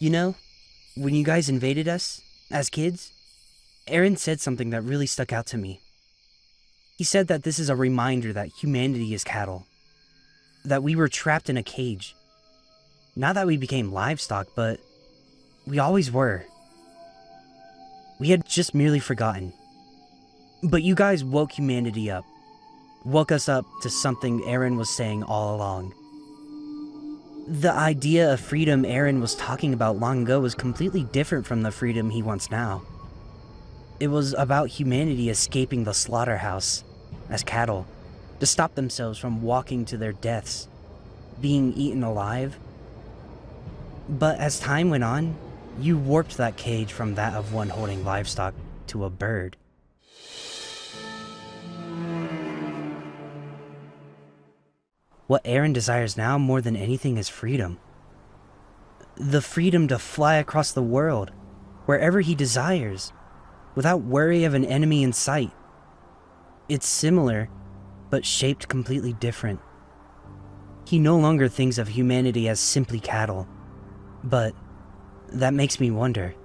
You know, when you guys invaded us, as kids, Eren said something that really stuck out to me. He said that this is a reminder that humanity is cattle. That we were trapped in a cage. Not that we became livestock, but we always were. We had just merely forgotten. But you guys woke humanity up. Woke us up to something Eren was saying all along. The idea of freedom Eren was talking about long ago was completely different from the freedom he wants now. It was about humanity escaping the slaughterhouse as cattle, to stop themselves from walking to their deaths, being eaten alive. But as time went on, you warped that cage from that of one holding livestock to a bird. What Eren desires now more than anything is freedom. The freedom to fly across the world, wherever he desires, without worry of an enemy in sight. It's similar, but shaped completely different. He no longer thinks of humanity as simply cattle. But that makes me wonder,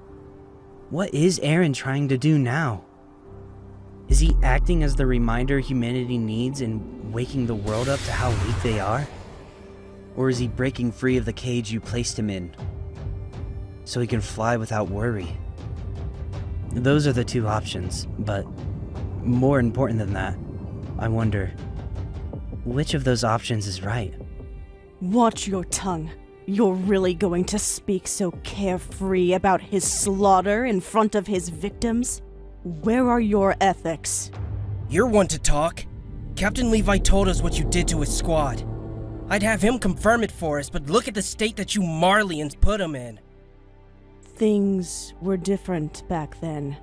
what is Eren trying to do now? Is he acting as the reminder humanity needs and waking the world up to how weak they are? Or is he breaking free of the cage you placed him in, so he can fly without worry? Those are the two options, but more important than that, I wonder, which of those options is right? Watch your tongue. You're really going to speak so carefree about his slaughter in front of his victims? Where are your ethics? You're one to talk. Captain Levi told us what you did to his squad. I'd have him confirm it for us, but look at the state that you Marleyans put him in. Things were different back then.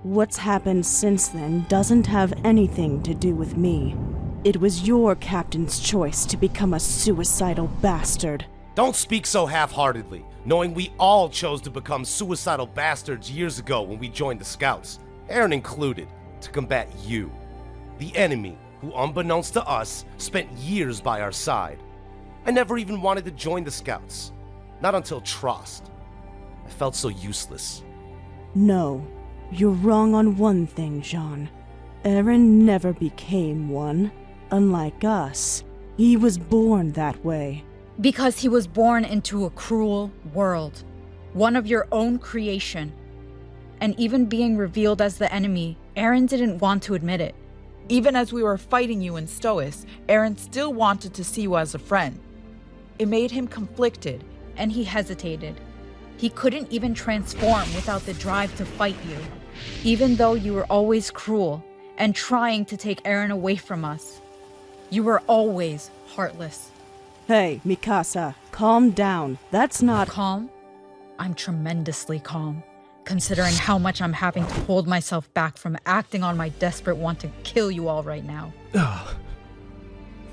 What's happened since then doesn't have anything to do with me. It was your captain's choice to become a suicidal bastard. Don't speak so half-heartedly, knowing we all chose to become suicidal bastards years ago when we joined the Scouts, Eren included, to combat you, the enemy who, unbeknownst to us, spent years by our side. I never even wanted to join the Scouts, not until Trost. I felt so useless. No, you're wrong on one thing, Jean. Eren never became one. Unlike us, he was born that way. Because he was born into a cruel world, one of your own creation. And even being revealed as the enemy, Eren didn't want to admit it. Even as we were fighting you in Stois, Eren still wanted to see you as a friend. It made him conflicted. And he hesitated. He couldn't even transform without the drive to fight you. Even though you were always cruel and trying to take Eren away from us. You were always heartless. Hey, Mikasa, calm down. That's not— Calm? I'm tremendously calm, considering how much I'm having to hold myself back from acting on my desperate want to kill you all right now.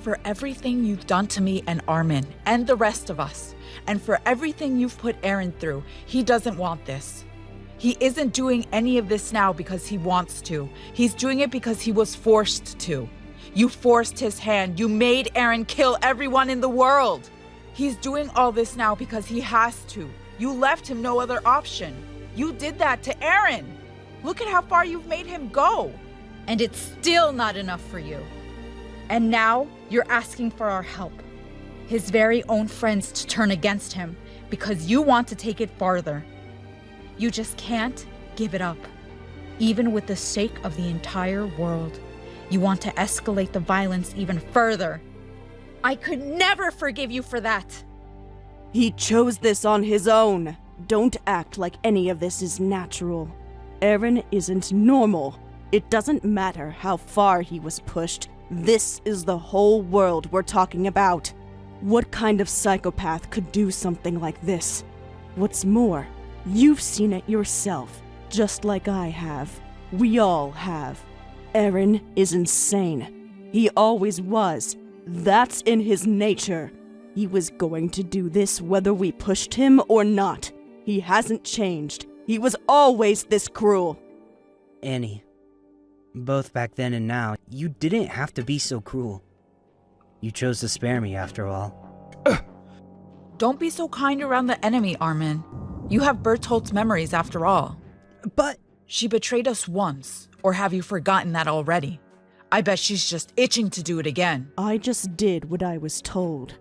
For everything you've done to me and Armin, and the rest of us, and for everything you've put Eren through, he doesn't want this. He isn't doing any of this now because he wants to. He's doing it because he was forced to. You forced his hand. You made Eren kill everyone in the world. He's doing all this now because he has to. You left him no other option. You did that to Eren. Look at how far you've made him go. And it's still not enough for you. And now you're asking for our help. His very own friends to turn against him because you want to take it farther. You just can't give it up. Even with the sake of the entire world. You want to escalate the violence even further. I could never forgive you for that. He chose this on his own. Don't act like any of this is natural. Eren isn't normal. It doesn't matter how far he was pushed. This is the whole world we're talking about. What kind of psychopath could do something like this? What's more, you've seen it yourself, just like I have. We all have. Eren is insane. He always was. That's in his nature. He was going to do this whether we pushed him or not. He hasn't changed. He was always this cruel. Annie, both back then and now, you didn't have to be so cruel. You chose to spare me after all. Don't be so kind around the enemy, Armin. You have Bertolt's memories after all. But She betrayed us once, or have you forgotten that already? I bet she's just itching to do it again. I just did what I was told,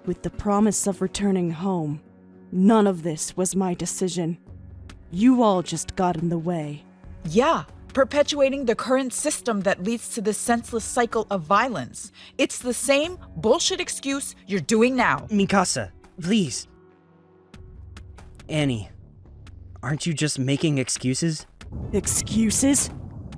with the promise of returning home. None of this was my decision. You all just got in the way. Yeah, perpetuating the current system that leads to this senseless cycle of violence. It's the same bullshit excuse you're doing now. Mikasa, please. Annie, aren't you just making excuses? Excuses?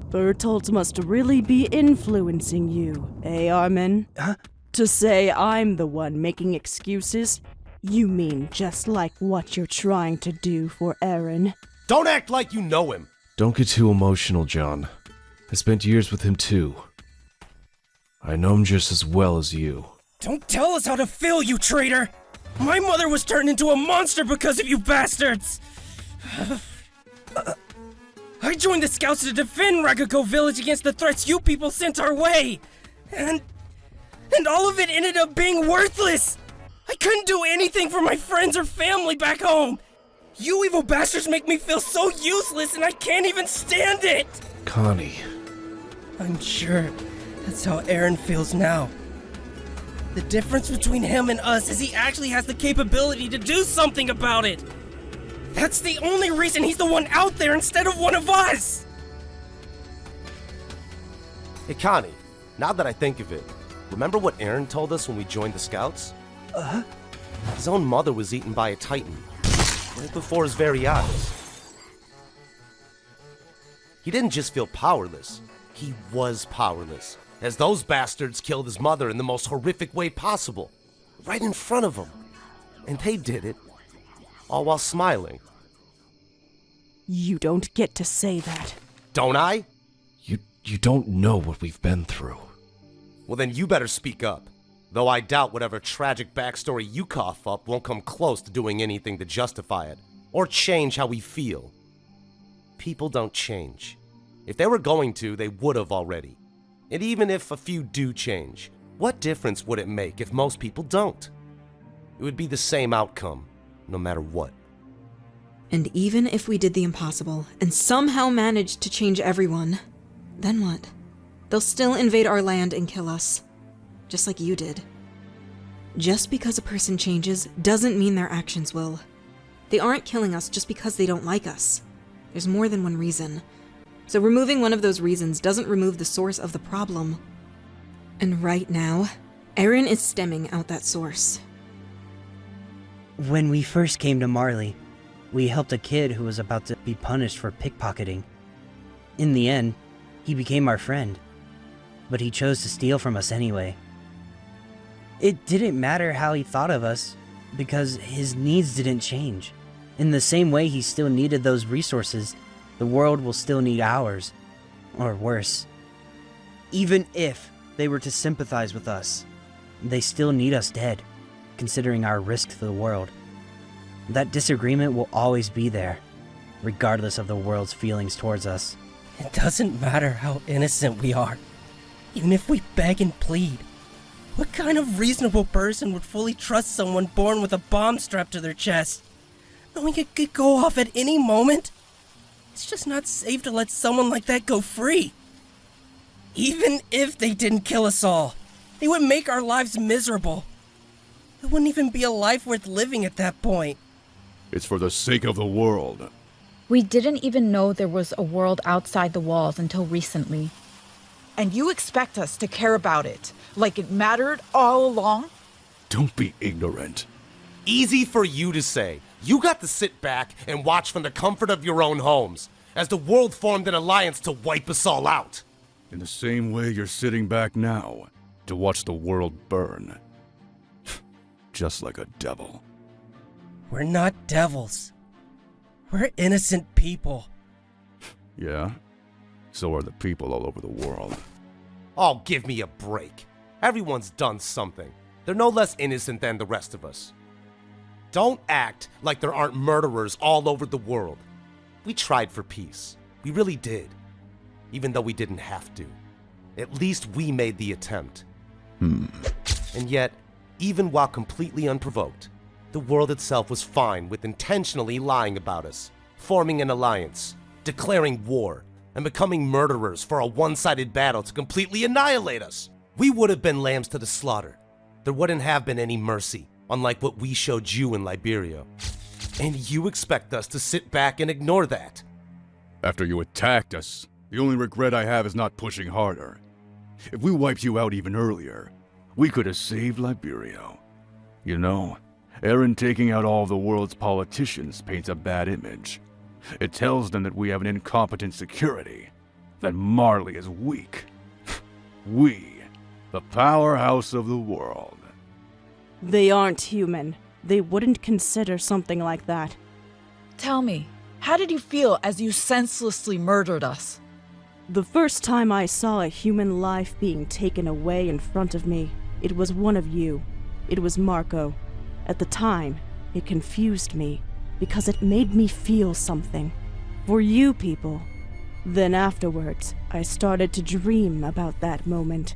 Bertolt must really be influencing you, eh, Armin? Huh? To say I'm the one making excuses? You mean just like what you're trying to do for Eren? Don't act like you know him. Don't get too emotional, John. I spent years with him too. I know him just as well as you. Don't tell us how to feel, you traitor! My mother was turned into a monster because of you bastards! I joined the scouts to defend Ragako village against the threats you people sent our way! And all of it ended up being worthless! I couldn't do anything for my friends or family back home! You evil bastards make me feel so useless and I can't even stand it! Connie. I'm sure that's how Eren feels now. The difference between him and us is he actually has the capability to do something about it! That's the only reason he's the one out there instead of one of us! Hey, Connie, now that I think of it, remember what Eren told us when we joined the Scouts? His own mother was eaten by a Titan, right before his very eyes. He didn't just feel powerless, he was powerless, as those bastards killed his mother in the most horrific way possible, right in front of him. And they did it, all while smiling. You don't get to say that. Don't I? You don't know what we've been through. Well, then you better speak up. Though I doubt whatever tragic backstory you cough up won't come close to doing anything to justify it, or change how we feel. People don't change. If they were going to, they would have already. And even if a few do change, what difference would it make if most people don't? It would be the same outcome, no matter what. And even if we did the impossible and somehow managed to change everyone, then what? They'll still invade our land and kill us. Just like you did. Just because a person changes doesn't mean their actions will. They aren't killing us just because they don't like us. There's more than one reason. So removing one of those reasons doesn't remove the source of the problem. And right now, Eren is stemming out that source. When we first came to Marley, we helped a kid who was about to be punished for pickpocketing. In the end, he became our friend, but he chose to steal from us anyway. It didn't matter how he thought of us, because his needs didn't change. In the same way he still needed those resources, the world will still need ours, or worse. Even if they were to sympathize with us, they still need us dead, considering our risk to the world. That disagreement will always be there, regardless of the world's feelings towards us. It doesn't matter how innocent we are, even if we beg and plead. What kind of reasonable person would fully trust someone born with a bomb strapped to their chest, knowing it could go off at any moment? It's just not safe to let someone like that go free. Even if they didn't kill us all, they would make our lives miserable. It wouldn't even be a life worth living at that point. It's for the sake of the world. We didn't even know there was a world outside the walls until recently. And you expect us to care about it, like it mattered all along? Don't be ignorant. Easy for you to say. You got to sit back and watch from the comfort of your own homes, as the world formed an alliance to wipe us all out. In the same way you're sitting back now, to watch the world burn. Just like a devil. We're not devils. We're innocent people. Yeah? So are the people all over the world. Oh, give me a break. Everyone's done something. They're no less innocent than the rest of us. Don't act like there aren't murderers all over the world. We tried for peace. We really did. Even though we didn't have to. At least we made the attempt. And yet, even while completely unprovoked, the The world itself was fine with intentionally lying about us, forming an alliance, declaring war, and becoming murderers for a one-sided battle to completely annihilate us. We would have been lambs to the slaughter. There wouldn't have been any mercy, unlike what we showed you in Liberia. And you expect us to sit back and ignore that? After you attacked us, the only regret I have is not pushing harder. If we wiped you out even earlier, we could have saved Liberia. You know, Eren taking out all the world's politicians paints a bad image. It tells them that we have an incompetent security, that Marley is weak. We, the powerhouse of the world. They aren't human. They wouldn't consider something like that. Tell me, how did you feel as you senselessly murdered us? The first time I saw a human life being taken away in front of me, it was one of you. It was Marco. At the time, it confused me, because it made me feel something. For you people. Then afterwards, I started to dream about that moment.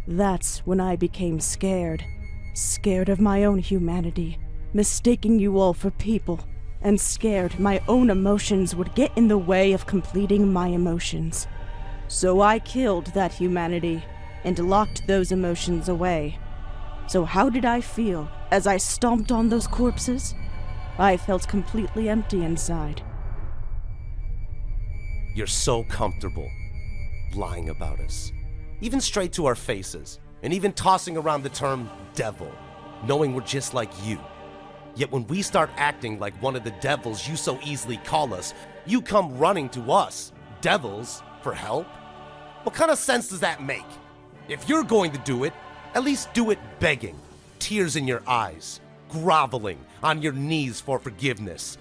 That's when I became scared. Scared of my own humanity, mistaking you all for people, and scared my own emotions would get in the way of completing my emotions. So I killed that humanity, and locked those emotions away. So how did I feel as I stomped on those corpses? I felt completely empty inside. You're so comfortable lying about us, even straight to our faces, and even tossing around the term devil, knowing we're just like you. Yet when we start acting like one of the devils you so easily call us, you come running to us, devils, for help? What kind of sense does that make? If you're going to do it, at least do it begging, tears in your eyes, groveling on your knees for forgiveness,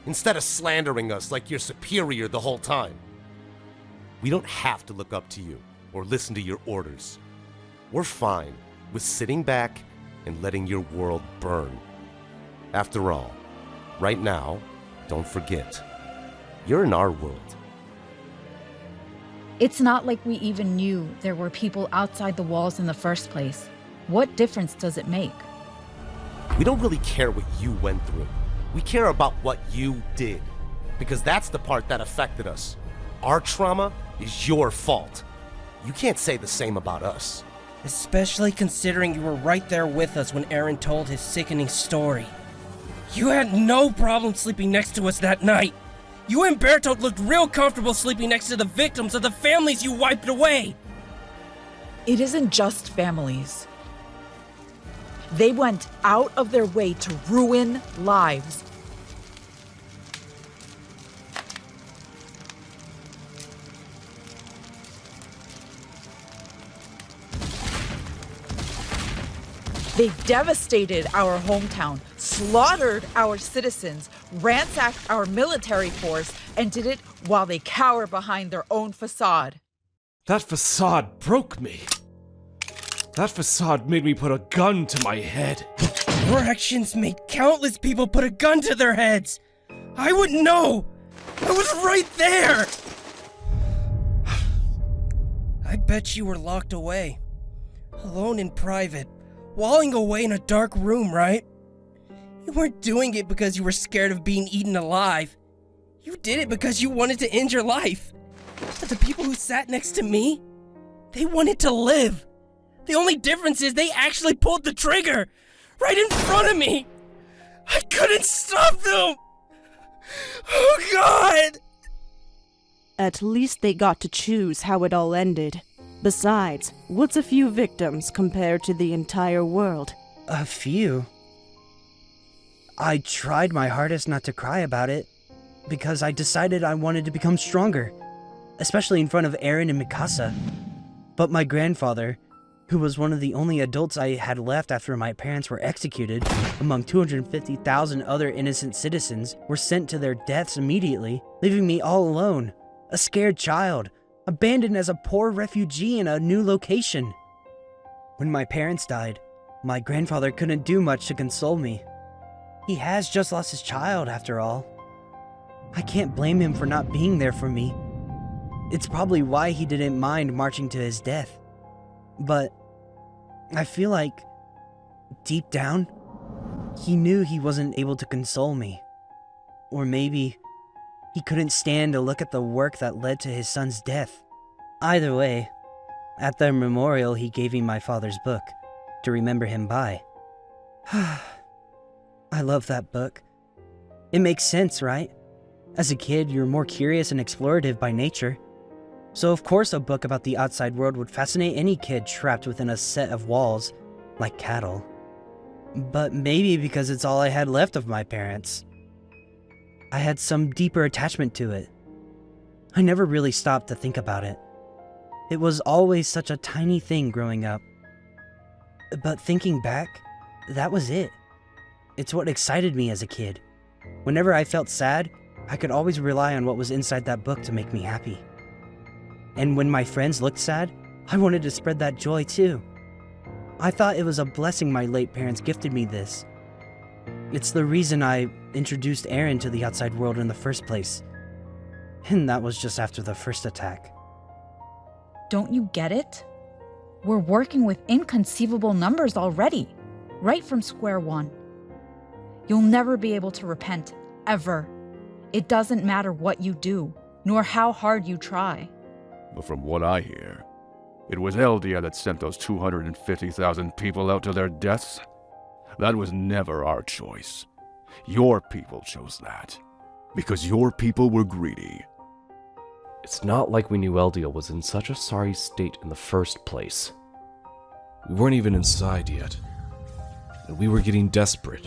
instead of slandering us like you're superior the whole time. We don't have to look up to you or listen to your orders. We're fine with sitting back and letting your world burn. After all, right now, don't forget, you're in our world. It's not like we even knew there were people outside the walls in the first place. What difference does it make? We don't really care what you went through. We care about what you did, because that's the part that affected us. Our trauma is your fault. You can't say the same about us. Especially considering you were right there with us when Eren told his sickening story. You had no problem sleeping next to us that night. You and Bertolt looked real comfortable sleeping next to the victims of the families you wiped away. It isn't just families. They went out of their way to ruin lives. They devastated our hometown, slaughtered our citizens, ransacked our military force, and did it while they cower behind their own facade. That facade broke me. That facade made me put a gun to my head. Your actions made countless people put a gun to their heads. I wouldn't know. I was right there. I bet you were locked away, alone in private, walling away in a dark room, right? You weren't doing it because you were scared of being eaten alive. You did it because you wanted to end your life. But the people who sat next to me, they wanted to live. The only difference is they actually pulled the trigger right in front of me. I couldn't stop them. Oh, God! At least they got to choose how it all ended. Besides, what's a few victims compared to the entire world? A few? I tried my hardest not to cry about it, because I decided I wanted to become stronger, especially in front of Eren and Mikasa. But my grandfather, who was one of the only adults I had left after my parents were executed, among 250,000 other innocent citizens, were sent to their deaths immediately, leaving me all alone, a scared child, abandoned as a poor refugee in a new location. When my parents died, my grandfather couldn't do much to console me. He has just lost his child, after all. I can't blame him for not being there for me. It's probably why he didn't mind marching to his death. But I feel like, deep down, He knew he wasn't able to console me. Or maybe he couldn't stand to look at the work that led to his son's death. Either way, at the memorial he gave me my father's book to remember him by. I love that book. It makes sense, right? As a kid, you're more curious and explorative by nature. So of course a book about the outside world would fascinate any kid trapped within a set of walls, like cattle. But maybe because it's all I had left of my parents, I had some deeper attachment to it. I never really stopped to think about it. It was always such a tiny thing growing up. But thinking back, that was it. It's what excited me as a kid. Whenever I felt sad, I could always rely on what was inside that book to make me happy. And when my friends looked sad, I wanted to spread that joy too. I thought it was a blessing my late parents gifted me this. It's the reason I introduced Eren to the outside world in the first place. And that was just after the first attack. Don't you get it? We're working with inconceivable numbers already, right from square one. You'll never be able to repent, ever. It doesn't matter what you do, nor how hard you try. But from what I hear, it was Eldia that sent those 250,000 people out to their deaths. That was never our choice. Your people chose that. Because your people were greedy. It's not like we knew Eldia was in such a sorry state in the first place. We weren't even inside yet. And we were getting desperate.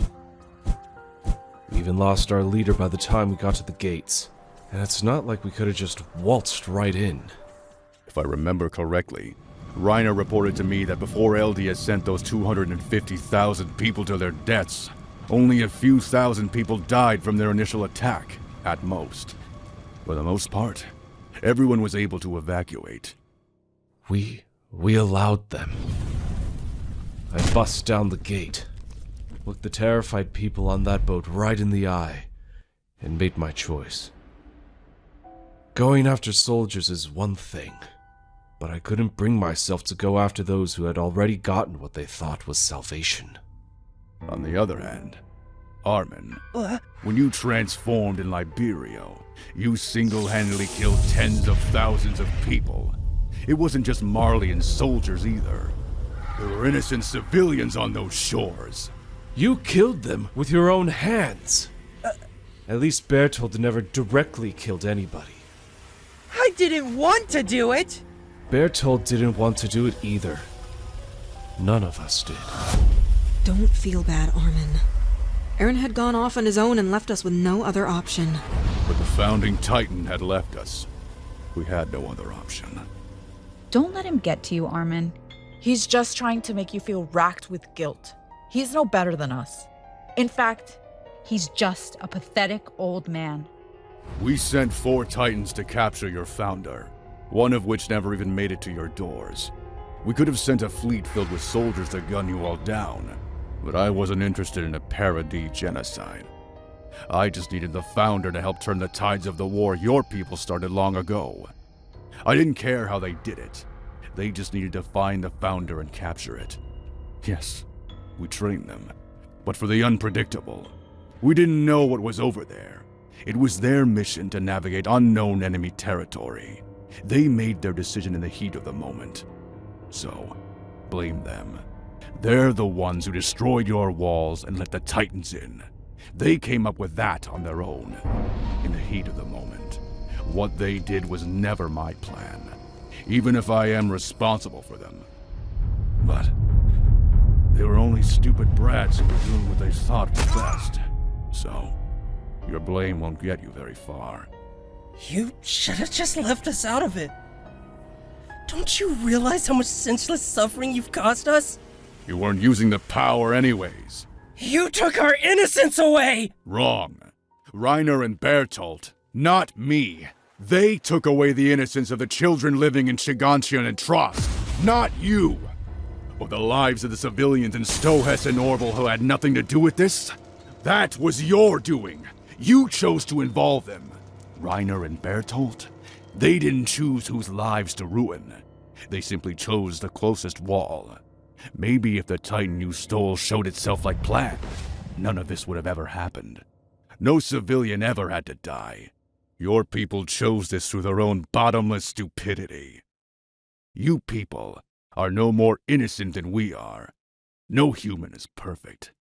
We even lost our leader by the time we got to the gates. And it's not like we could have just waltzed right in. If I remember correctly, Reiner reported to me that before Eldia sent those 250,000 people to their deaths, only a few thousand people died from their initial attack, at most. For the most part, everyone was able to evacuate. We allowed them. I bust down the gate, looked the terrified people on that boat right in the eye, and made my choice. Going after soldiers is one thing, but I couldn't bring myself to go after those who had already gotten what they thought was salvation. On the other hand, Armin, when you transformed in Liberio, you single-handedly killed tens of thousands of people. It wasn't just Marleyan soldiers either. There were innocent civilians on those shores. You killed them with your own hands. At least Bertold never directly killed anybody. I didn't want to do it! Bertold didn't want to do it either. None of us did. Don't feel bad, Armin. Eren had gone off on his own and left us with no other option. But the founding Titan had left us. We had no other option. Don't let him get to you, Armin. He's just trying to make you feel racked with guilt. He's no better than us. In fact, He's just a pathetic old man. We sent 4 Titans to capture your founder, one of which never even made it to your doors. We could have sent a fleet filled with soldiers to gun you all down, but I wasn't interested in a Paradis genocide. I just needed the founder to help turn the tides of the war your people started long ago. I didn't care how they did it. They just needed to find the founder and capture it. Yes, we trained them, but for the unpredictable. We didn't know what was over there. It was their mission to navigate unknown enemy territory. They made their decision in the heat of the moment. So, blame them. They're the ones who destroyed your walls and let the Titans in. They came up with that on their own, in the heat of the moment. What they did was never my plan, even if I am responsible for them. But they were only stupid brats who were doing what they thought was best. So, your blame won't get you very far. You should have just left us out of it. Don't you realize how much senseless suffering you've caused us? You weren't using the power anyways. You took our innocence away! Wrong. Reiner and Bertolt, not me. They took away the innocence of the children living in Shigantian and Trost, not you. Or the lives of the civilians in Stohess and Orville who had nothing to do with this? That was your doing. You chose to involve them. Reiner and Bertolt, they didn't choose whose lives to ruin. They simply chose the closest wall. Maybe if the Titan you stole showed itself like planned, none of this would have ever happened. No civilian ever had to die. Your people chose this through their own bottomless stupidity. You people are no more innocent than we are. No human is perfect.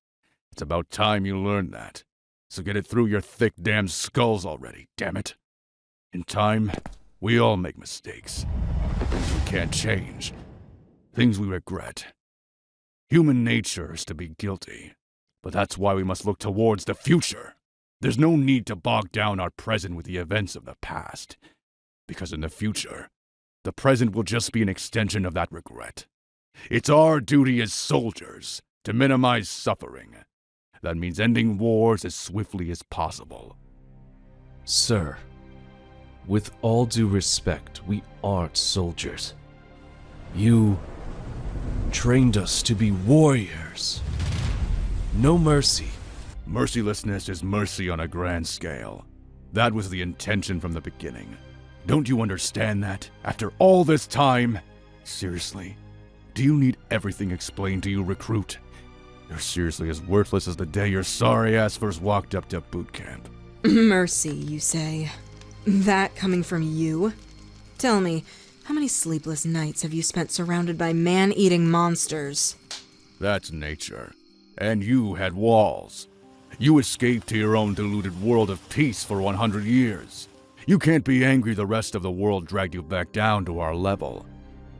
It's about time you learned that. So get it through your thick damn skulls already, damn it. In time, we all make mistakes. Things we can't change. Things we regret. Human nature is to be guilty. But that's why we must look towards the future. There's no need to bog down our present with the events of the past. Because in the future, the present will just be an extension of that regret. It's our duty as soldiers to minimize suffering. That means ending wars as swiftly as possible. Sir, with all due respect, we aren't soldiers. You trained us to be warriors. No mercy. Mercilessness is mercy on a grand scale. That was the intention from the beginning. Don't you understand that? After all this time? Seriously? Do you need everything explained to you, recruit? You're seriously as worthless as the day your sorry ass first walked up to boot camp. Mercy, you say? That coming from you? Tell me, how many sleepless nights have you spent surrounded by man-eating monsters? That's nature. And you had walls. You escaped to your own deluded world of peace for 100 years. You can't be angry the rest of the world dragged you back down to our level.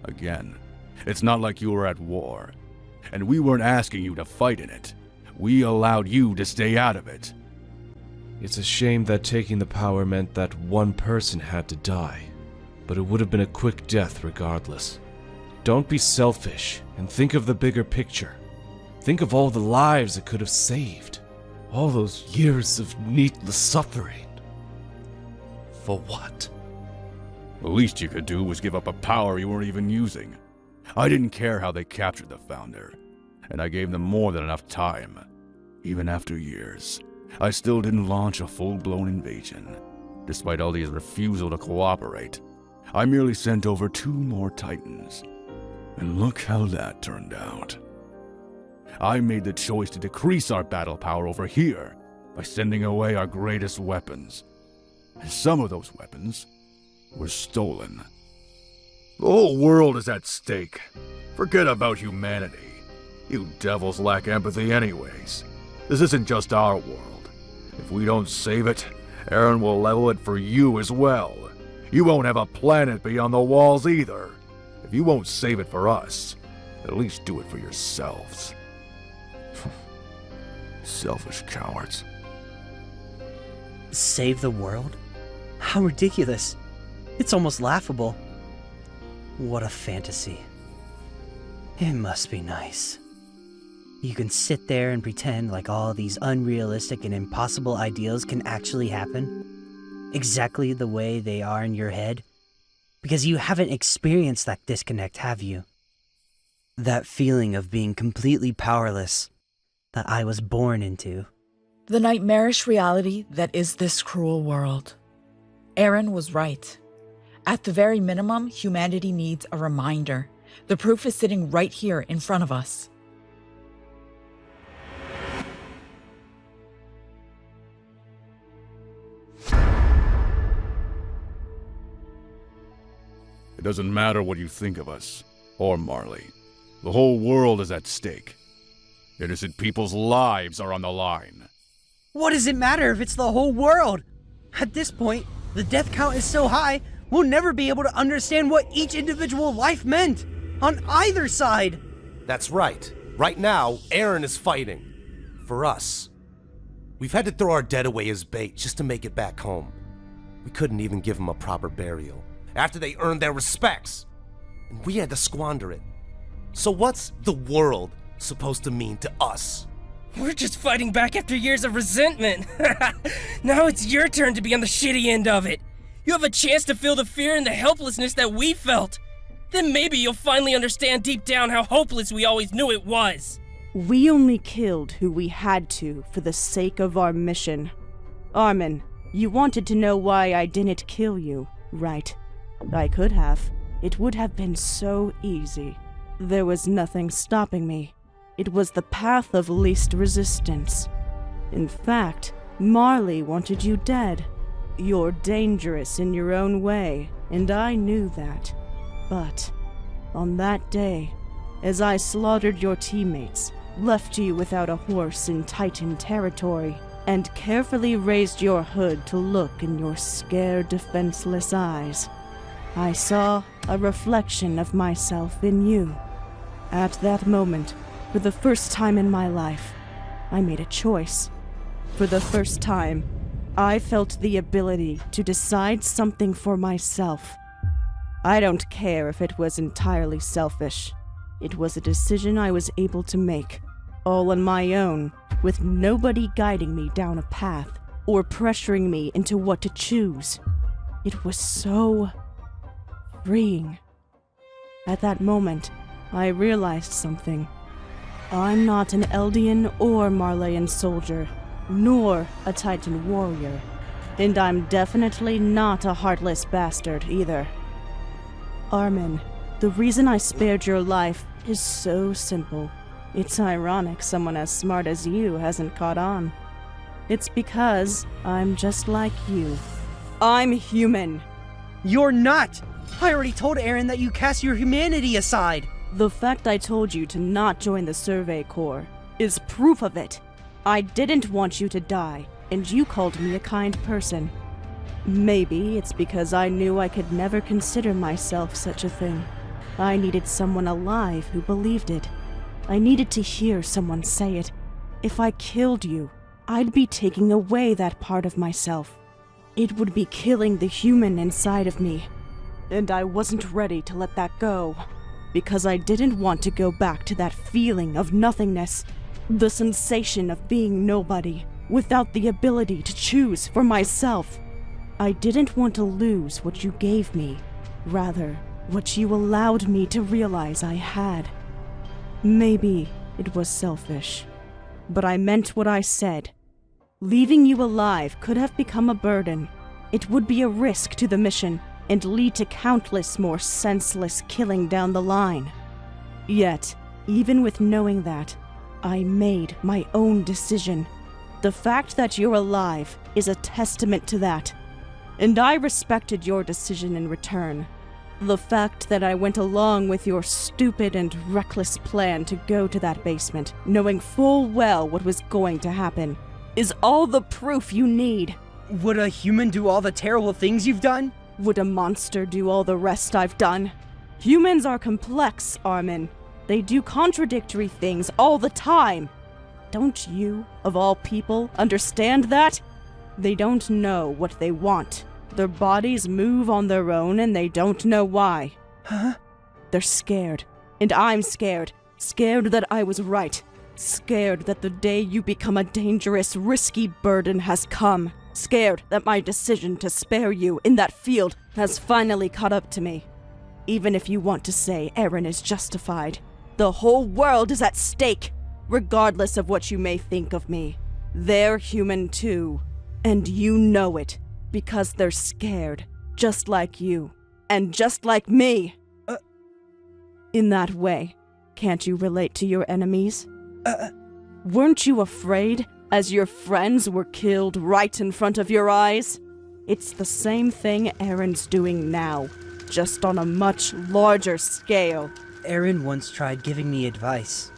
Again, it's not like you were at war. And we weren't asking you to fight in it. We allowed you to stay out of it. It's a shame that taking the power meant that one person had to die, but it would have been a quick death regardless. Don't be selfish and think of the bigger picture. Think of all the lives it could have saved. All those years of needless suffering. For what? The least you could do was give up a power you weren't even using. I didn't care how they captured the Founder, and I gave them more than enough time. Even after years, I still didn't launch a full-blown invasion. Despite Eldia's refusal to cooperate, I merely sent over 2 more Titans. And look how that turned out. I made the choice to decrease our battle power over here by sending away our greatest weapons. And some of those weapons were stolen. The whole world is at stake. Forget about humanity. You devils lack empathy anyways. This isn't just our world. If we don't save it, Eren will level it for you as well. You won't have a planet beyond the walls either. If you won't save it for us, at least do it for yourselves. Selfish cowards. Save the world? How ridiculous. It's almost laughable. What a fantasy. It must be nice. You can sit there and pretend like all these unrealistic and impossible ideals can actually happen, exactly the way they are in your head, because you haven't experienced that disconnect, have you? That feeling of being completely powerless that I was born into. The nightmarish reality that is this cruel world. Eren was right. At the very minimum, humanity needs a reminder. The proof is sitting right here in front of us. It doesn't matter what you think of us, or Marley. The whole world is at stake. Innocent people's lives are on the line. What does it matter if it's the whole world? At this point, the death count is so high, we'll never be able to understand what each individual life meant, on either side. That's right. Right now, Eren is fighting. For us. We've had to throw our dead away as bait just to make it back home. We couldn't even give them a proper burial after they earned their respects. And we had to squander it. So what's the world supposed to mean to us? We're just fighting back after years of resentment. Now it's your turn to be on the shitty end of it. You have a chance to feel the fear and the helplessness that we felt. Then maybe you'll finally understand deep down how hopeless we always knew it was. We only killed who we had to for the sake of our mission. Armin, you wanted to know why I didn't kill you, right? I could have. It would have been so easy. There was nothing stopping me. It was the path of least resistance. In fact, Marley wanted you dead. You're dangerous in your own way, and I knew that. But on that day, as I slaughtered your teammates, left you without a horse in Titan territory, and carefully raised your hood to look in your scared, defenseless eyes, I saw a reflection of myself in you. At that moment, for the first time in my life, I made a choice. For the first time, I felt the ability to decide something for myself. I don't care if it was entirely selfish. It was a decision I was able to make, all on my own, with nobody guiding me down a path or pressuring me into what to choose. It was so freeing. At that moment, I realized something. I'm not an Eldian or Marleyan soldier, nor a Titan warrior, and I'm definitely not a heartless bastard either. Armin, the reason I spared your life is so simple. It's ironic someone as smart as you hasn't caught on. It's because I'm just like you. I'm human. You're not! I already told Eren that you cast your humanity aside! The fact I told you to not join the Survey Corps is proof of it. I didn't want you to die, and you called me a kind person. Maybe it's because I knew I could never consider myself such a thing. I needed someone alive who believed it. I needed to hear someone say it. If I killed you, I'd be taking away that part of myself. It would be killing the human inside of me. And I wasn't ready to let that go, because I didn't want to go back to that feeling of nothingness, the sensation of being nobody, without the ability to choose for myself. I didn't want to lose what you gave me, rather, what you allowed me to realize I had. Maybe it was selfish, but I meant what I said. Leaving you alive could have become a burden. It would be a risk to the mission, and lead to countless more senseless killing down the line. Yet, even with knowing that, I made my own decision. The fact that you're alive is a testament to that, and I respected your decision in return. The fact that I went along with your stupid and reckless plan to go to that basement, knowing full well what was going to happen, is all the proof you need. Would a human do all the terrible things you've done? Would a monster do all the rest I've done? Humans are complex, Armin. They do contradictory things all the time. Don't you, of all people, understand that? They don't know what they want. Their bodies move on their own and they don't know why. Huh? They're scared. And I'm scared. Scared that I was right. Scared that the day you become a dangerous, risky burden has come. Scared that my decision to spare you in that field has finally caught up to me. Even if you want to say Eren is justified, the whole world is at stake, regardless of what you may think of me. They're human too, and you know it, because they're scared, just like you, and just like me. In that way, can't you relate to your enemies? Weren't you afraid as your friends were killed right in front of your eyes? It's the same thing Eren's doing now, just on a much larger scale. Eren once tried giving me advice.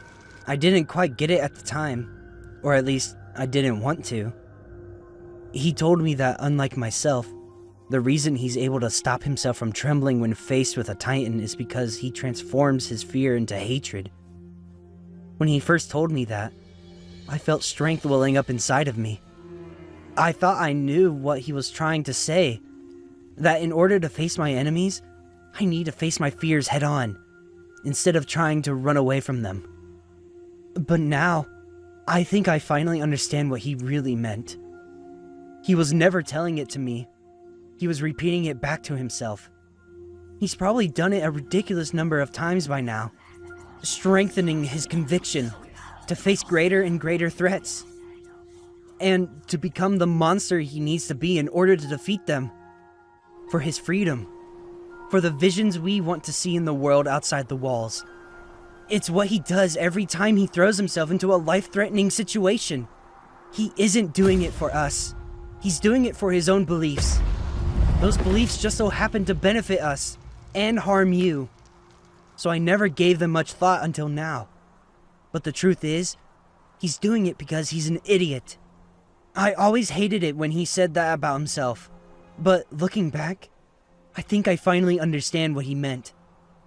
I didn't quite get it at the time, or at least I didn't want to. He told me that, unlike myself, the reason he's able to stop himself from trembling when faced with a Titan is because he transforms his fear into hatred. When he first told me that, I felt strength welling up inside of me. I thought I knew what he was trying to say, that in order to face my enemies, I need to face my fears head on, instead of trying to run away from them. But now, I think I finally understand what he really meant. He was never telling it to me. He was repeating it back to himself. He's probably done it a ridiculous number of times by now, strengthening his conviction to face greater and greater threats, and to become the monster he needs to be in order to defeat them. For his freedom. For the visions we want to see in the world outside the walls. It's what he does every time he throws himself into a life-threatening situation. He isn't doing it for us. He's doing it for his own beliefs. Those beliefs just so happen to benefit us and harm you. So I never gave them much thought until now. But the truth is, he's doing it because he's an idiot. I always hated it when he said that about himself. But looking back, I think I finally understand what he meant.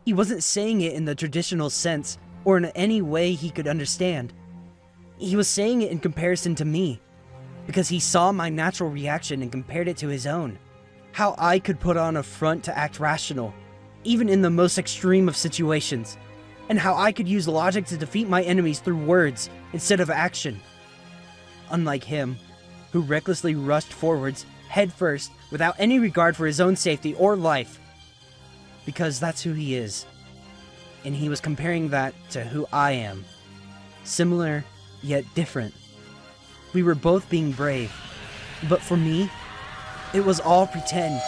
He wasn't saying it in the traditional sense or in any way he could understand. He was saying it in comparison to me, because he saw my natural reaction and compared it to his own. How I could put on a front to act rational, even in the most extreme of situations, and how I could use logic to defeat my enemies through words instead of action. Unlike him, who recklessly rushed forwards, head first, without any regard for his own safety or life. Because that's who he is. And he was comparing that to who I am. Similar, yet different. We were both being brave. But for me, it was all pretend.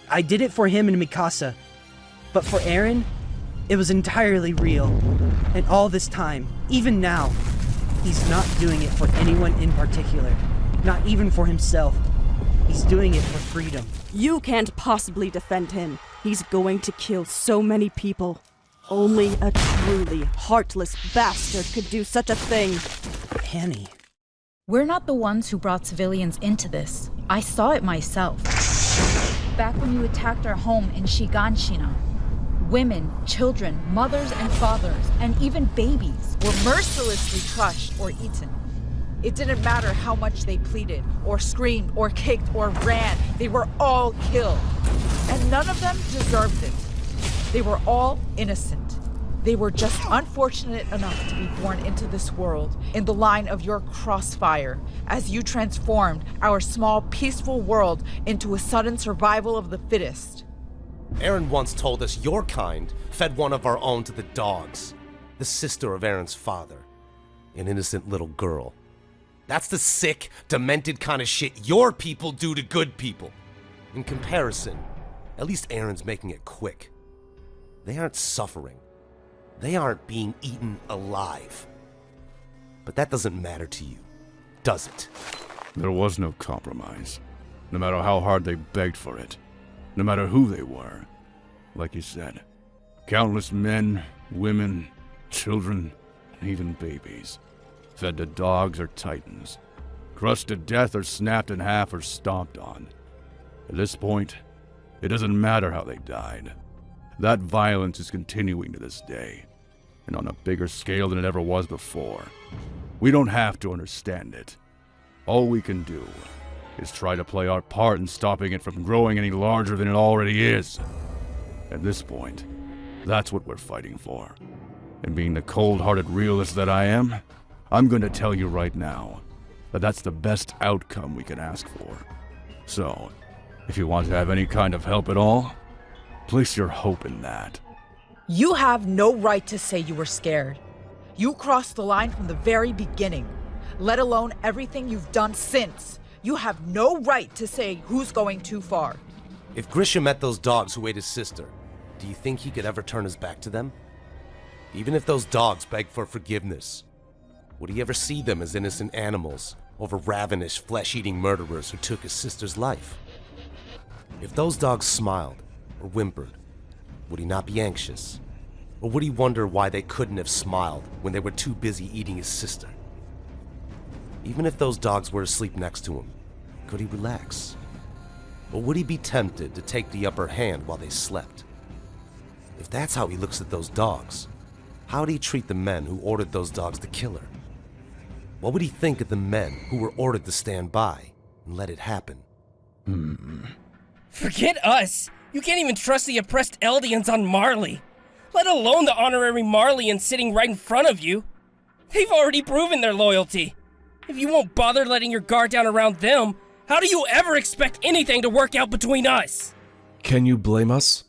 I did it for him and Mikasa. But for Eren, it was entirely real. And all this time, even now, he's not doing it for anyone in particular. Not even for himself. He's doing it for freedom. You can't possibly defend him. He's going to kill so many people. Only a truly heartless bastard could do such a thing. Annie. We're not the ones who brought civilians into this. I saw it myself. Back when you attacked our home in Shiganshina, women, children, mothers and fathers, and even babies were mercilessly crushed or eaten. It didn't matter how much they pleaded, or screamed, or kicked, or ran. They were all killed. And none of them deserved it. They were all innocent. They were just unfortunate enough to be born into this world in the line of your crossfire as you transformed our small, peaceful world into a sudden survival of the fittest. Eren once told us your kind fed one of our own to the dogs. The sister of Eren's father. An innocent little girl. That's the sick, demented kind of shit your people do to good people. In comparison, at least Eren's making it quick. They aren't suffering. They aren't being eaten alive. But that doesn't matter to you, does it? There was no compromise. No matter how hard they begged for it. No matter who they were. Like you said, countless men, women, children, and even babies. Fed to dogs or titans. Crushed to death or snapped in half or stomped on. At this point, it doesn't matter how they died. That violence is continuing to this day, and on a bigger scale than it ever was before. We don't have to understand it. All we can do is try to play our part in stopping it from growing any larger than it already is. At this point, that's what we're fighting for. And being the cold-hearted realist that I am, I'm going to tell you right now that that's the best outcome we can ask for. So, if you want to have any kind of help at all, place your hope in that. You have no right to say you were scared. You crossed the line from the very beginning, let alone everything you've done since. You have no right to say who's going too far. If Grisha met those dogs who ate his sister, do you think he could ever turn his back to them? Even if those dogs begged for forgiveness, would he ever see them as innocent animals over ravenous, flesh-eating murderers who took his sister's life? If those dogs smiled or whimpered, would he not be anxious? Or would he wonder why they couldn't have smiled when they were too busy eating his sister? Even if those dogs were asleep next to him, could he relax? Or would he be tempted to take the upper hand while they slept? If that's how he looks at those dogs, how would he treat the men who ordered those dogs to kill her? What would he think of the men who were ordered to stand by and let it happen? Forget us! You can't even trust the oppressed Eldians on Marley, let alone the honorary Marleyan sitting right in front of you. They've already proven their loyalty. If you won't bother letting your guard down around them, how do you ever expect anything to work out between us? Can you blame us?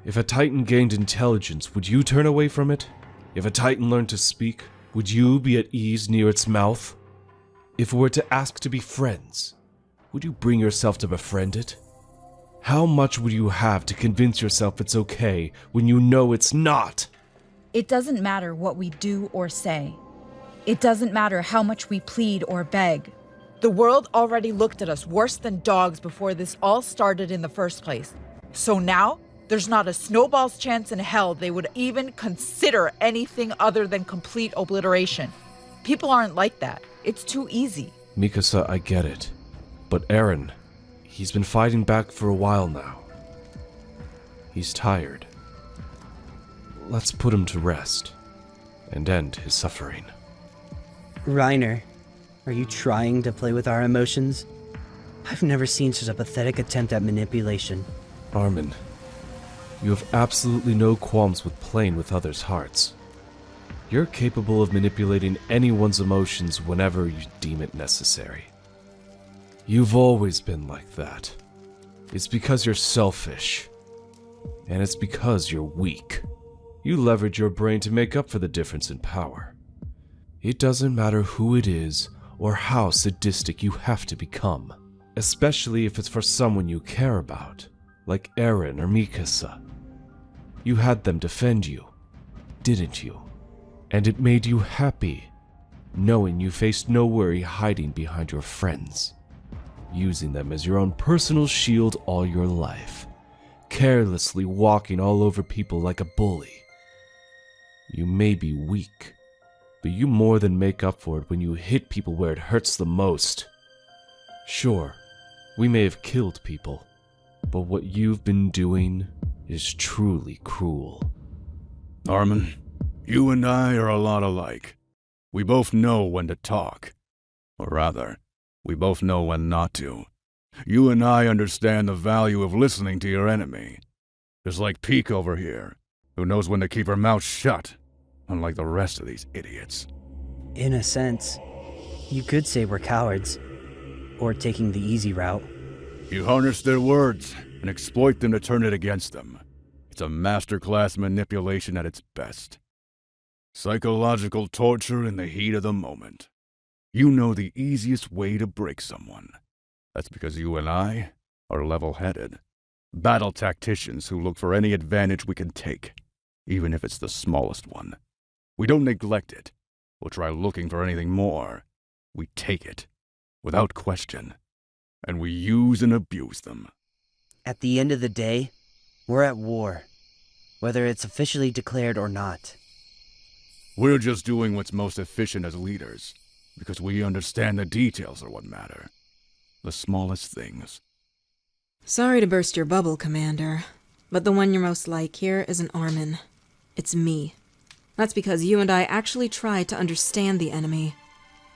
If a Titan gained intelligence, would you turn away from it? If a Titan learned to speak, would you be at ease near its mouth? If it were to ask to be friends, would you bring yourself to befriend it? How much would you have to convince yourself it's okay when you know it's not? It doesn't matter what we do or say. It doesn't matter how much we plead or beg. The world already looked at us worse than dogs before this all started in the first place. So now, there's not a snowball's chance in hell they would even consider anything other than complete obliteration. People aren't like that. It's too easy. Mikasa, I get it. But Eren, he's been fighting back for a while now. He's tired. Let's put him to rest and end his suffering. Reiner, are you trying to play with our emotions? I've never seen such a pathetic attempt at manipulation. Armin, you have absolutely no qualms with playing with others' hearts. You're capable of manipulating anyone's emotions whenever you deem it necessary. You've always been like that. It's because you're selfish. And it's because you're weak. You leverage your brain to make up for the difference in power. It doesn't matter who it is or how sadistic you have to become, especially if it's for someone you care about, like Eren or Mikasa. You had them defend you, didn't you? And it made you happy, knowing you faced no worry hiding behind your friends, using them as your own personal shield all your life, carelessly walking all over people like a bully. You may be weak, but you more than make up for it when you hit people where it hurts the most. Sure, we may have killed people, but what you've been doing is truly cruel. Armin, you and I are a lot alike. We both know when to talk. Or rather, we both know when not to. You and I understand the value of listening to your enemy. Just like Peek over here, who knows when to keep her mouth shut, unlike the rest of these idiots. In a sense, you could say we're cowards, or taking the easy route. You harness their words and exploit them to turn it against them. It's a masterclass manipulation at its best. Psychological torture in the heat of the moment. You know the easiest way to break someone. That's because you and I are level-headed. Battle tacticians who look for any advantage we can take, even if it's the smallest one. We don't neglect it, or try looking for anything more. We take it, without question, and we use and abuse them. At the end of the day, we're at war, whether it's officially declared or not. We're just doing what's most efficient as leaders, because we understand the details are what matter. The smallest things. Sorry to burst your bubble, Commander, but the one you're most like here isn't Armin. It's me. That's because you and I actually tried to understand the enemy.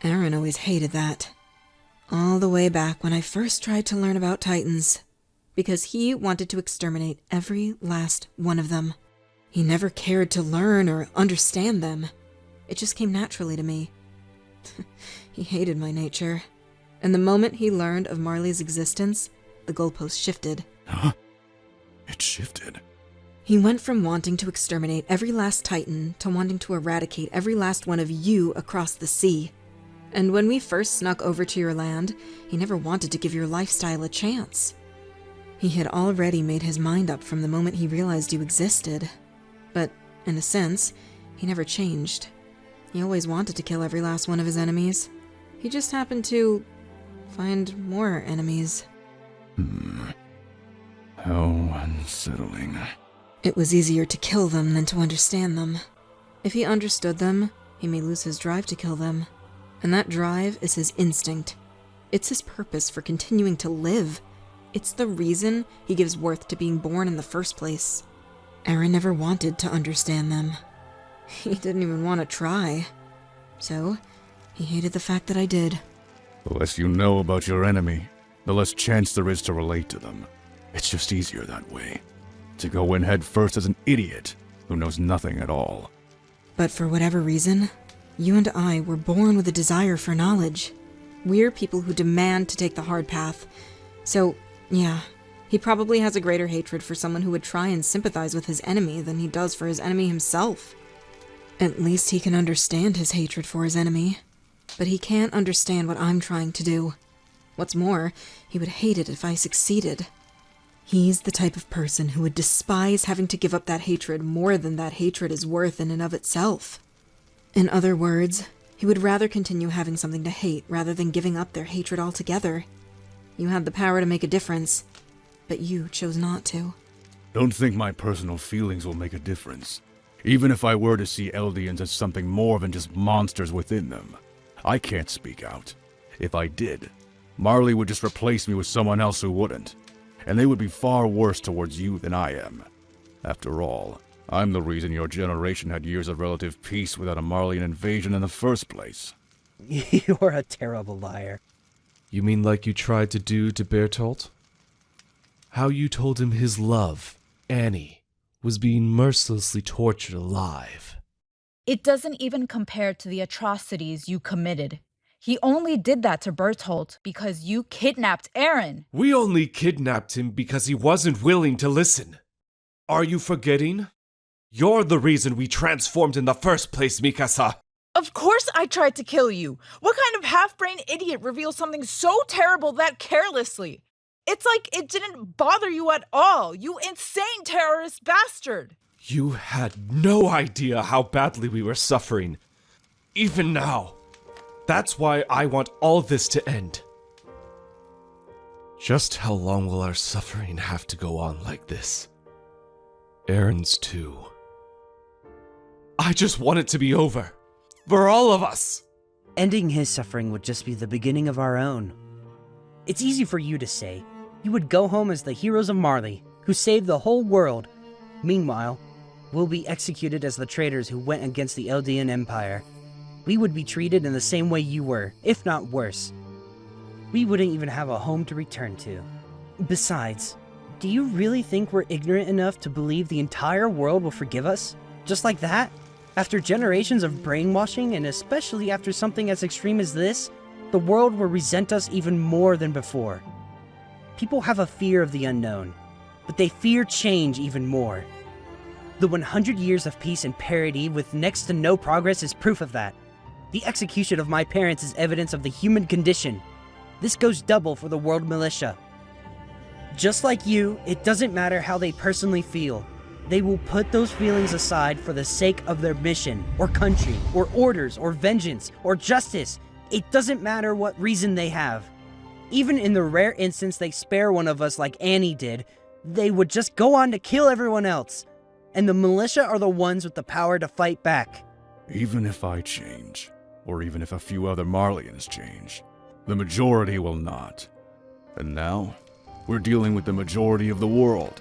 Eren always hated that. All the way back when I first tried to learn about Titans. Because he wanted to exterminate every last one of them. He never cared to learn or understand them. It just came naturally to me. He hated my nature. And the moment he learned of Marley's existence, the goalpost shifted. Huh? It shifted. He went from wanting to exterminate every last Titan to wanting to eradicate every last one of you across the sea. And when we first snuck over to your land, he never wanted to give your lifestyle a chance. He had already made his mind up from the moment he realized you existed. But, in a sense, he never changed. He always wanted to kill every last one of his enemies. He just happened to find more enemies. How unsettling. It was easier to kill them than to understand them. If he understood them, he may lose his drive to kill them. And that drive is his instinct. It's his purpose for continuing to live. It's the reason he gives worth to being born in the first place. Eren never wanted to understand them. He didn't even want to try. So, he hated the fact that I did. The less you know about your enemy, the less chance there is to relate to them. It's just easier that way. To go in head first as an idiot who knows nothing at all. But for whatever reason, you and I were born with a desire for knowledge. We're people who demand to take the hard path. So, yeah, he probably has a greater hatred for someone who would try and sympathize with his enemy than he does for his enemy himself. At least he can understand his hatred for his enemy. But he can't understand what I'm trying to do. What's more, he would hate it if I succeeded. He's the type of person who would despise having to give up that hatred more than that hatred is worth in and of itself. In other words, He would rather continue having something to hate rather than giving up their hatred altogether. You had the power to make a difference, but you chose not to. Don't think my personal feelings will make a difference. Even if I were to see Eldians as something more than just monsters within them, I can't speak out. If I did, Marley would just replace me with someone else who wouldn't, and they would be far worse towards you than I am. After all, I'm the reason your generation had years of relative peace without a Marleyan invasion in the first place. You're a terrible liar. You mean like you tried to do to Bertolt? How you told him his love, Annie, was being mercilessly tortured alive. It doesn't even compare to the atrocities you committed. He only did that to Bertolt because you kidnapped Eren. We only kidnapped him because he wasn't willing to listen. Are you forgetting? You're the reason we transformed in the first place, Mikasa. Of course I tried to kill you. What kind of half-brained idiot reveals something so terrible that carelessly? It's like it didn't bother you at all, you insane terrorist bastard. You had no idea how badly we were suffering. Even now. That's why I want all this to end. Just how long will our suffering have to go on like this? Eren's too. I just want it to be over. For all of us. Ending his suffering would just be the beginning of our own. It's easy for you to say. You would go home as the heroes of Marley, who saved the whole world. Meanwhile, we'll be executed as the traitors who went against the Eldian Empire. We would be treated in the same way you were, if not worse. We wouldn't even have a home to return to. Besides, do you really think we're ignorant enough to believe the entire world will forgive us? Just like that? After generations of brainwashing, and especially after something as extreme as this, the world will resent us even more than before. People have a fear of the unknown, but they fear change even more. The 100 years of peace and parity with next to no progress is proof of that. The execution of my parents is evidence of the human condition. This goes double for the world militia. Just like you, it doesn't matter how they personally feel. They will put those feelings aside for the sake of their mission, or country, or orders, or vengeance, or justice. It doesn't matter what reason they have. Even in the rare instance they spare one of us like Annie did, they would just go on to kill everyone else. And the militia are the ones with the power to fight back. Even if I change, or even if a few other Marleyans change, the majority will not. And now, we're dealing with the majority of the world.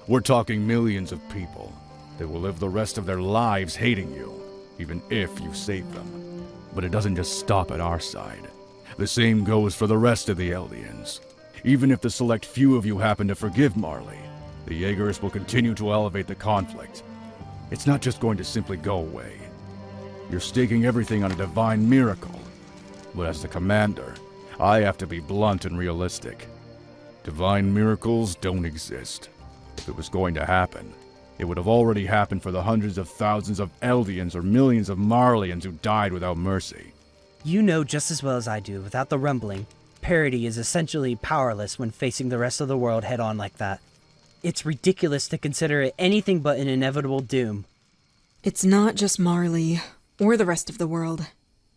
We're talking millions of people. They will live the rest of their lives hating you, even if you save them. But it doesn't just stop at our side. The same goes for the rest of the Eldians. Even if the select few of you happen to forgive Marley, the Jeagerists will continue to elevate the conflict. It's not just going to simply go away. You're staking everything on a divine miracle. But as the commander, I have to be blunt and realistic. Divine miracles don't exist. If it was going to happen, it would have already happened for the hundreds of thousands of Eldians or millions of Marleyans who died without mercy. You know just as well as I do, without the rumbling, Paradis is essentially powerless when facing the rest of the world head-on like that. It's ridiculous to consider it anything but an inevitable doom. It's not just Marley, or the rest of the world.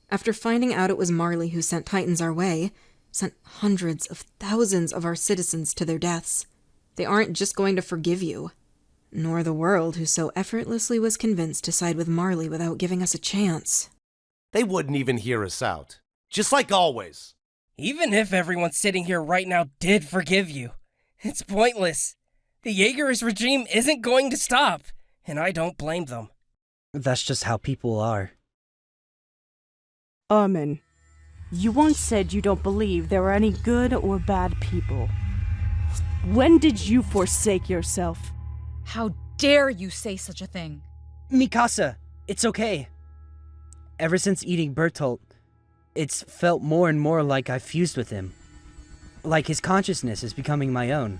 After finding out it was Marley who sent Titans our way, sent hundreds of thousands of our citizens to their deaths, they aren't just going to forgive you. Nor the world who so effortlessly was convinced to side with Marley without giving us a chance. They wouldn't even hear us out. Just like always. Even if everyone sitting here right now did forgive you, it's pointless. The Jeagerists regime isn't going to stop, and I don't blame them. That's just how people are. Armin, you once said you don't believe there are any good or bad people. When did you forsake yourself? How dare you say such a thing? Mikasa, it's okay. Ever since eating Bertolt, it's felt more and more like I've fused with him. Like his consciousness is becoming my own.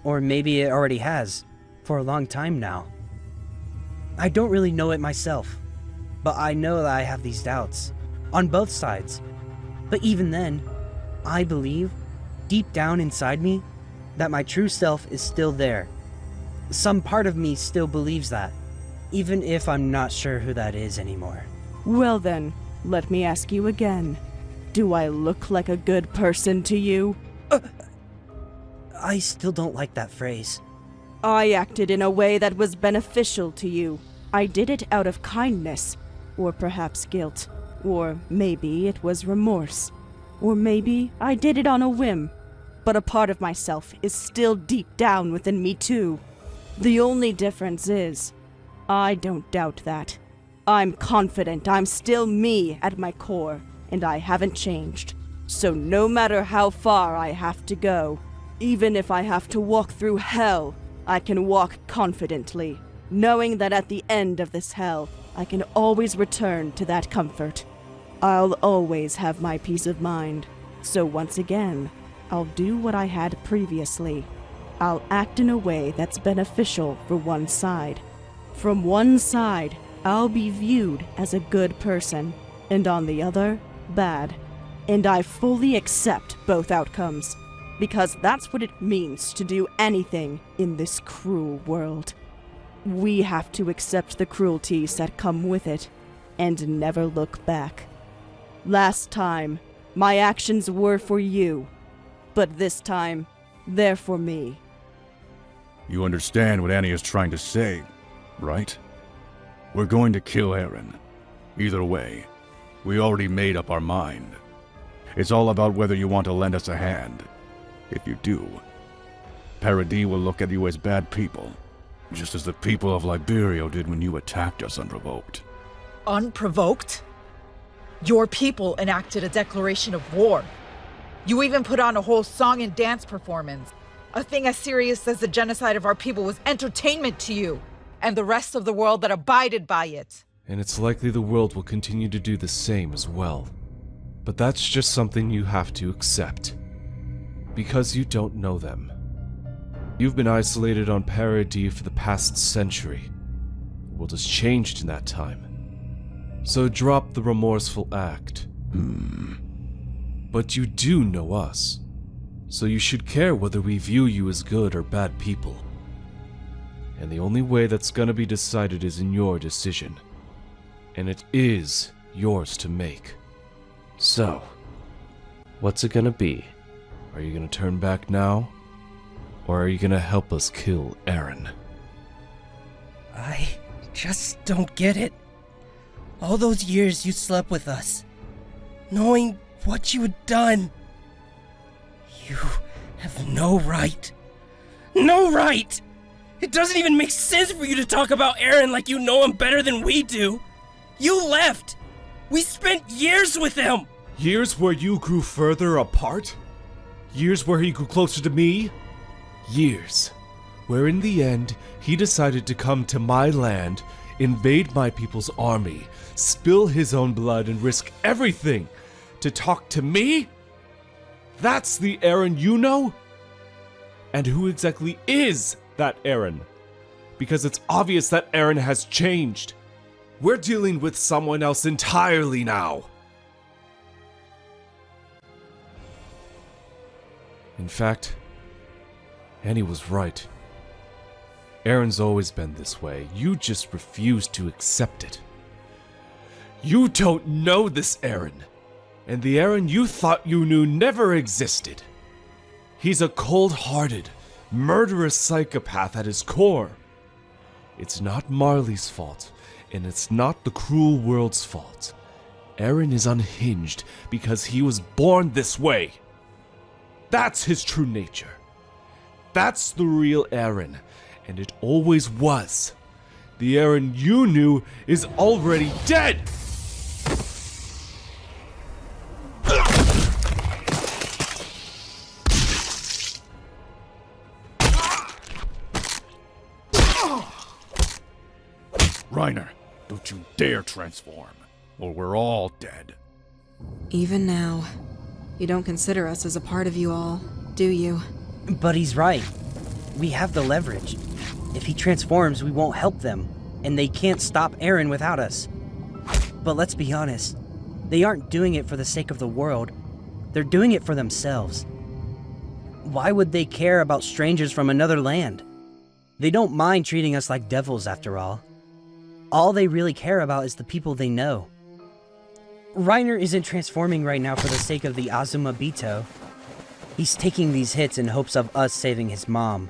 Or maybe it already has, for a long time now. I don't really know it myself, but I know that I have these doubts, on both sides. But even then, I believe, deep down inside me, that my true self is still there. Some part of me still believes that, even if I'm not sure who that is anymore. Well then, Let me ask you again. Do I look like a good person to you? I still don't like that phrase. I acted in a way that was beneficial to you. I did it out of kindness, or perhaps guilt, or maybe it was remorse, or maybe I did it on a whim. But a part of myself is still deep down within me too. The only difference is, I don't doubt that. I'm confident I'm still me at my core, and I haven't changed. So no matter how far I have to go, even if I have to walk through hell, I can walk confidently, knowing that at the end of this hell, I can always return to that comfort. I'll always have my peace of mind. So once again, I'll do what I had previously. I'll act in a way that's beneficial for one side. From one side, I'll be viewed as a good person, and on the other, bad. And I fully accept both outcomes, because that's what it means to do anything in this cruel world. We have to accept the cruelties that come with it, and never look back. Last time, my actions were for you, but this time, they're for me. You understand what Annie is trying to say, right? We're going to kill Eren. Either way, we already made up our mind. It's all about whether you want to lend us a hand. If you do, Paradis will look at you as bad people, just as the people of Liberio did when you attacked us unprovoked. Unprovoked? Your people enacted a declaration of war. You even put on a whole song and dance performance. A thing as serious as the genocide of our people was entertainment to you, and the rest of the world that abided by it. And it's likely the world will continue to do the same as well. But that's just something you have to accept. Because you don't know them. You've been isolated on Paradis for the past century. The world has changed in that time. So drop the remorseful act. But you do know us. So you should care whether we view you as good or bad people. And the only way that's gonna be decided is in your decision. And it is yours to make. So, what's it gonna be? Are you gonna turn back now? Or are you gonna help us kill Eren? I just don't get it. All those years you slept with us, knowing what you had done. You have no right. No right! It doesn't even make sense for you to talk about Eren like you know him better than we do. You left! We spent years with him! Years where you grew further apart? Years where he grew closer to me? Years where in the end he decided to come to my land, invade my people's army, spill his own blood and risk everything to talk to me? That's the Eren you know? And who exactly is that Eren? Because it's obvious that Eren has changed. We're dealing with someone else entirely now. In fact, Annie was right. Eren's always been this way. You just refuse to accept it. You don't know this Eren. And the Eren you thought you knew never existed. He's a cold-hearted, murderous psychopath at his core. It's not Marley's fault, and it's not the cruel world's fault. Eren is unhinged because he was born this way. That's his true nature. That's the real Eren, and it always was. The Eren you knew is already dead! Reiner, don't you dare transform, or we're all dead. Even now, you don't consider us as a part of you all, do you? But he's right. We have the leverage. If he transforms, we won't help them, and they can't stop Eren without us. But let's be honest, they aren't doing it for the sake of the world. They're doing it for themselves. Why would they care about strangers from another land? They don't mind treating us like devils, after all. All they really care about is the people they know. Reiner isn't transforming right now for the sake of the Azuma Bito. He's taking these hits in hopes of us saving his mom.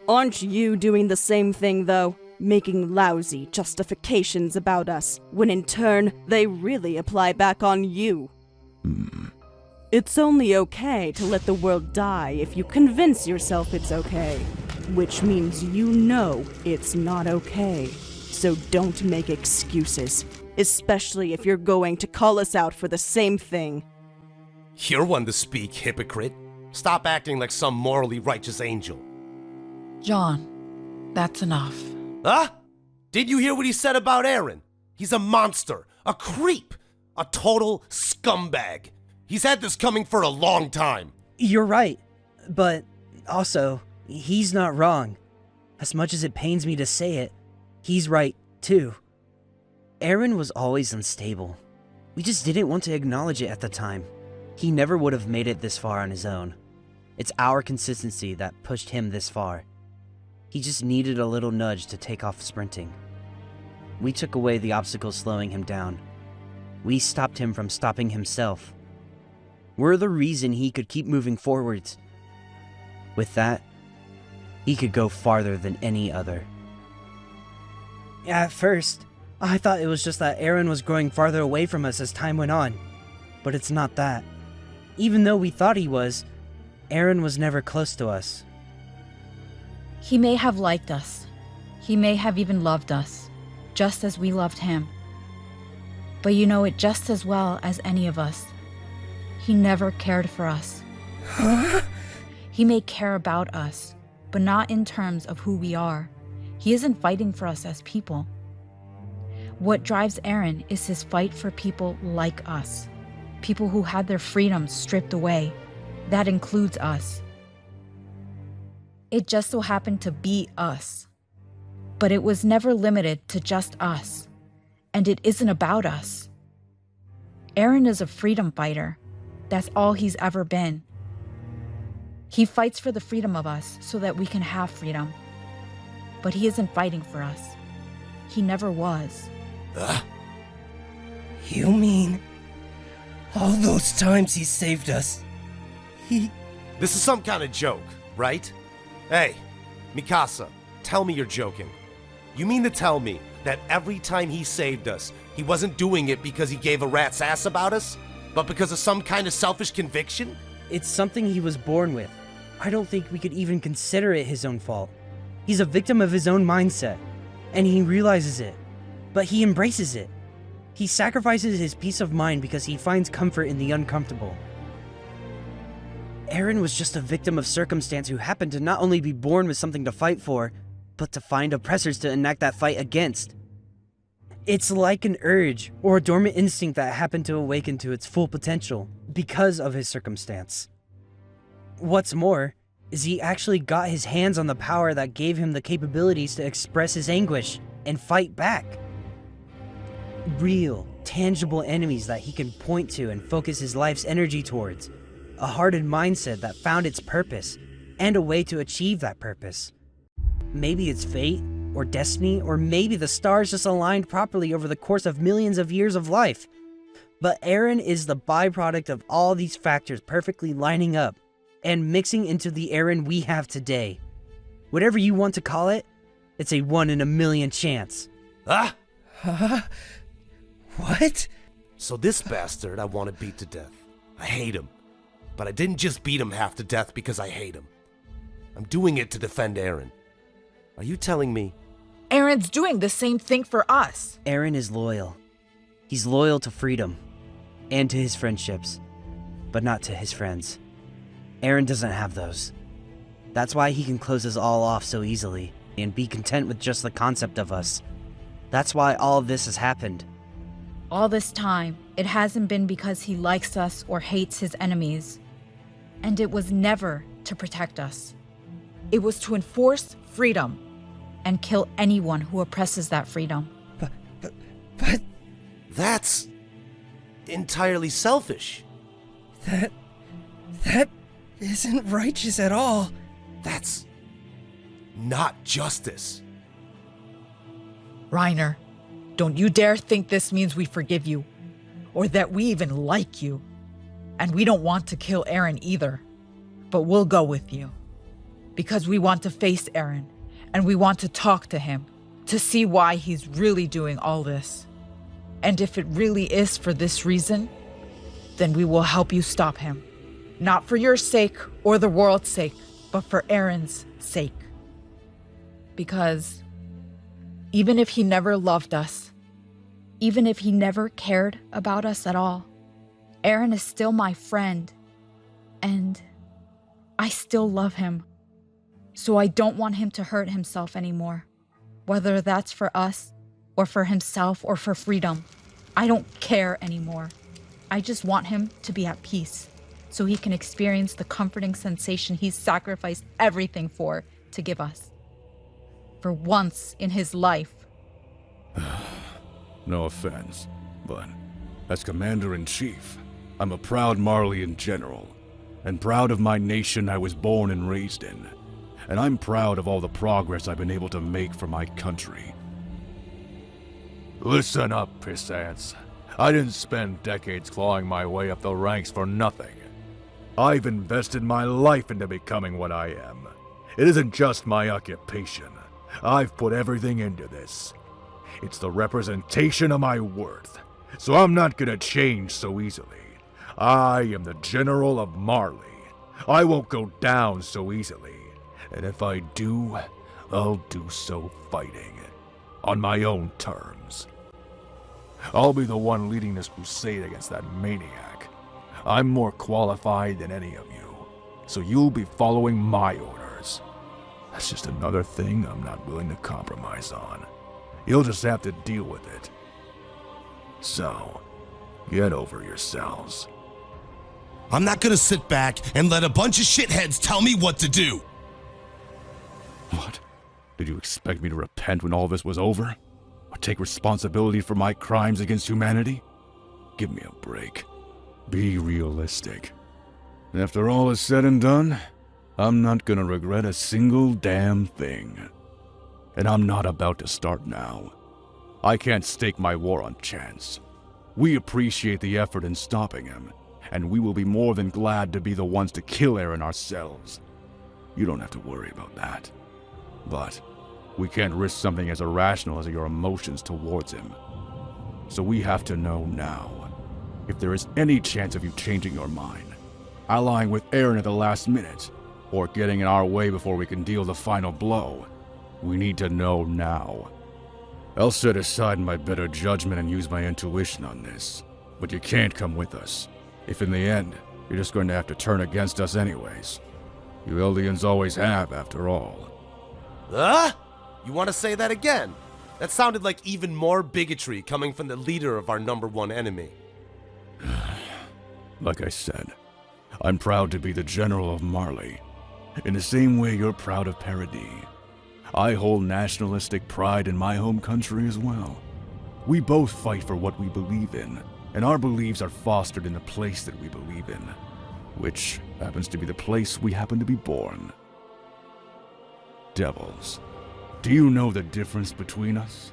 Aren't you doing the same thing, though? Making lousy justifications about us, when in turn, they really apply back on you. It's only okay to let the world die if you convince yourself it's okay. Which means you know it's not okay. So don't make excuses, especially if you're going to call us out for the same thing. You're one to speak, hypocrite. Stop acting like some morally righteous angel. John, that's enough. Huh? Did you hear what he said about Eren? He's a monster, a creep, a total scumbag. He's had this coming for a long time. You're right, but also, he's not wrong. As much as it pains me to say it, he's right, too. Eren was always unstable. We just didn't want to acknowledge it at the time. He never would have made it this far on his own. It's our consistency that pushed him this far. He just needed a little nudge to take off sprinting. We took away the obstacles slowing him down. We stopped him from stopping himself. We're the reason he could keep moving forwards. With that, he could go farther than any other. At first, I thought it was just that Eren was growing farther away from us as time went on. But it's not that. Even though we thought he was, Eren was never close to us. He may have liked us. He may have even loved us, just as we loved him. But you know it just as well as any of us. He never cared for us. He may care about us, but not in terms of who we are. He isn't fighting for us as people. What drives Eren is his fight for people like us. People who had their freedoms stripped away. That includes us. It just so happened to be us. But it was never limited to just us. And it isn't about us. Eren is a freedom fighter. That's all he's ever been. He fights for the freedom of us so that we can have freedom. But he isn't fighting for us. He never was. You mean all those times he saved us? This is some kind of joke, right? Hey, Mikasa, tell me you're joking. You mean to tell me that every time he saved us, he wasn't doing it because he gave a rat's ass about us, but because of some kind of selfish conviction? It's something he was born with. I don't think we could even consider it his own fault. He's a victim of his own mindset, and he realizes it, but he embraces it. He sacrifices his peace of mind because he finds comfort in the uncomfortable. Eren was just a victim of circumstance who happened to not only be born with something to fight for, but to find oppressors to enact that fight against. It's like an urge or a dormant instinct that happened to awaken to its full potential because of his circumstance. What's more, is he actually got his hands on the power that gave him the capabilities to express his anguish and fight back. Real, tangible enemies that he can point to and focus his life's energy towards. A hardened mindset that found its purpose, and a way to achieve that purpose. Maybe it's fate, or destiny, or maybe the stars just aligned properly over the course of millions of years of life. But Eren is the byproduct of all these factors perfectly lining up, and mixing into the Eren we have today. Whatever you want to call it, it's a 1 in a million chance. What? So this bastard I want to beat to death. I hate him. But I didn't just beat him half to death because I hate him. I'm doing it to defend Eren. Are you telling me? Eren's doing the same thing for us. Eren is loyal. He's loyal to freedom, and to his friendships, but not to his friends. Eren doesn't have those. That's why he can close us all off so easily, and be content with just the concept of us. That's why all of this has happened. All this time, it hasn't been because he likes us or hates his enemies. And it was never to protect us. It was to enforce freedom. And kill anyone who oppresses that freedom. But That's entirely selfish. that isn't righteous at all. That's not justice. Reiner, don't you dare think this means we forgive you. or that we even like you. And we don't want to kill Eren either. But we'll go with you. Because we want to face Eren, and we want to talk to him, to see why he's really doing all this. And if it really is for this reason, then we will help you stop him. Not for your sake or the world's sake, but for Eren's sake. Because even if he never loved us, even if he never cared about us at all, Eren is still my friend, and I still love him. So I don't want him to hurt himself anymore, whether that's for us, or for himself, or for freedom. I don't care anymore. I just want him to be at peace, so he can experience the comforting sensation he's sacrificed everything for to give us. For once in his life. No offense, but as Commander-in-Chief, I'm a proud Marleyan general, and proud of my nation I was born and raised in, and I'm proud of all the progress I've been able to make for my country. Listen up, pissants. I didn't spend decades clawing my way up the ranks for nothing. I've invested my life into becoming what I am. It isn't just my occupation. I've put everything into this. It's the representation of my worth, so I'm not gonna change so easily. I am the General of Marley. I won't go down so easily, and if I do, I'll do so fighting, on my own terms. I'll be the one leading this crusade against that maniac. I'm more qualified than any of you, so you'll be following my orders. That's just another thing I'm not willing to compromise on. You'll just have to deal with it. So, get over yourselves. I'm not gonna sit back and let a bunch of shitheads tell me what to do. What? Did you expect me to repent when all this was over? Or take responsibility for my crimes against humanity? Give me a break. Be realistic. After all is said and done, I'm not gonna regret a single damn thing. And I'm not about to start now. I can't stake my war on chance. We appreciate the effort in stopping him, and we will be more than glad to be the ones to kill Eren ourselves. You don't have to worry about that. But we can't risk something as irrational as your emotions towards him. So we have to know now. If there is any chance of you changing your mind, allying with Eren at the last minute, or getting in our way before we can deal the final blow, we need to know now. I'll set aside my better judgment and use my intuition on this, but you can't come with us. If in the end, you're just going to have to turn against us anyways. You Eldians always have, after all. You want to say that again? That sounded like even more bigotry coming from the leader of our #1 enemy. Like I said, I'm proud to be the General of Marley, in the same way you're proud of Paradis. I hold nationalistic pride in my home country as well. We both fight for what we believe in, and our beliefs are fostered in the place that we believe in, which happens to be the place we happen to be born. Devils, do you know the difference between us?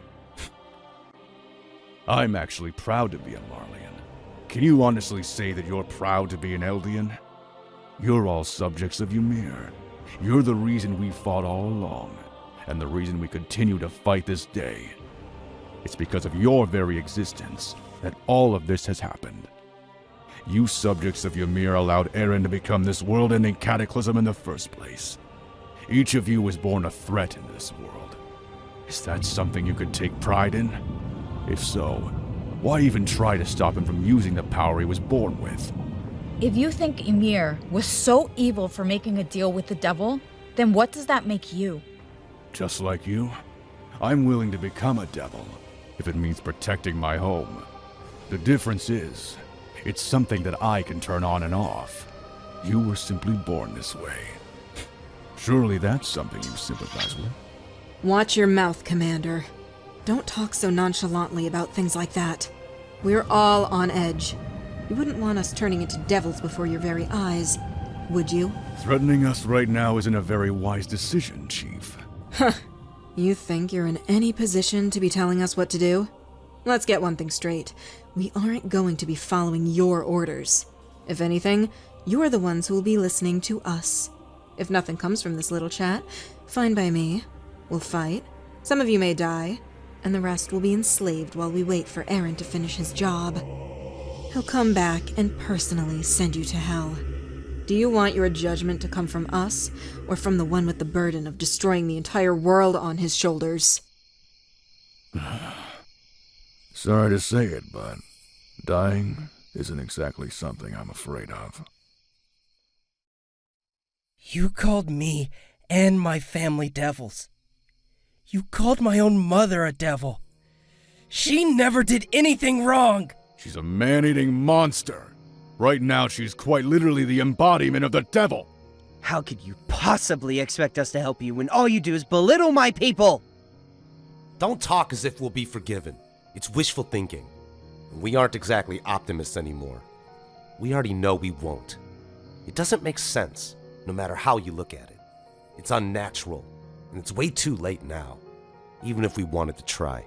I'm actually proud to be a Marleyan. Can you honestly say that you're proud to be an Eldian? You're all subjects of Ymir. You're the reason we fought all along, and the reason we continue to fight this day. It's because of your very existence that all of this has happened. You subjects of Ymir allowed Eren to become this world-ending cataclysm in the first place. Each of you was born a threat in this world. Is that something you could take pride in? If so, why even try to stop him from using the power he was born with? If you think Ymir was so evil for making a deal with the devil, then what does that make you? Just like you, I'm willing to become a devil, if it means protecting my home. The difference is, it's something that I can turn on and off. You were simply born this way. Surely that's something you sympathize with. Watch your mouth, Commander. Don't talk so nonchalantly about things like that. We're all on edge. You wouldn't want us turning into devils before your very eyes, would you? Threatening us right now isn't a very wise decision, Chief. Huh. You think you're in any position to be telling us what to do? Let's get one thing straight. We aren't going to be following your orders. If anything, you are the ones who will be listening to us. If nothing comes from this little chat, fine by me. We'll fight. Some of you may die, and the rest will be enslaved while we wait for Eren to finish his job. He'll come back and personally send you to hell. Do you want your judgment to come from us, or from the one with the burden of destroying the entire world on his shoulders? Sorry to say it, but dying isn't exactly something I'm afraid of. You called me and my family devils. You called my own mother a devil. She never did anything wrong. She's a man-eating monster. Right now, she's quite literally the embodiment of the devil. How could you possibly expect us to help you when all you do is belittle my people? Don't talk as if we'll be forgiven. It's wishful thinking. We aren't exactly optimists anymore. We already know we won't. It doesn't make sense, no matter how you look at it. It's unnatural, and it's way too late now, even if we wanted to try.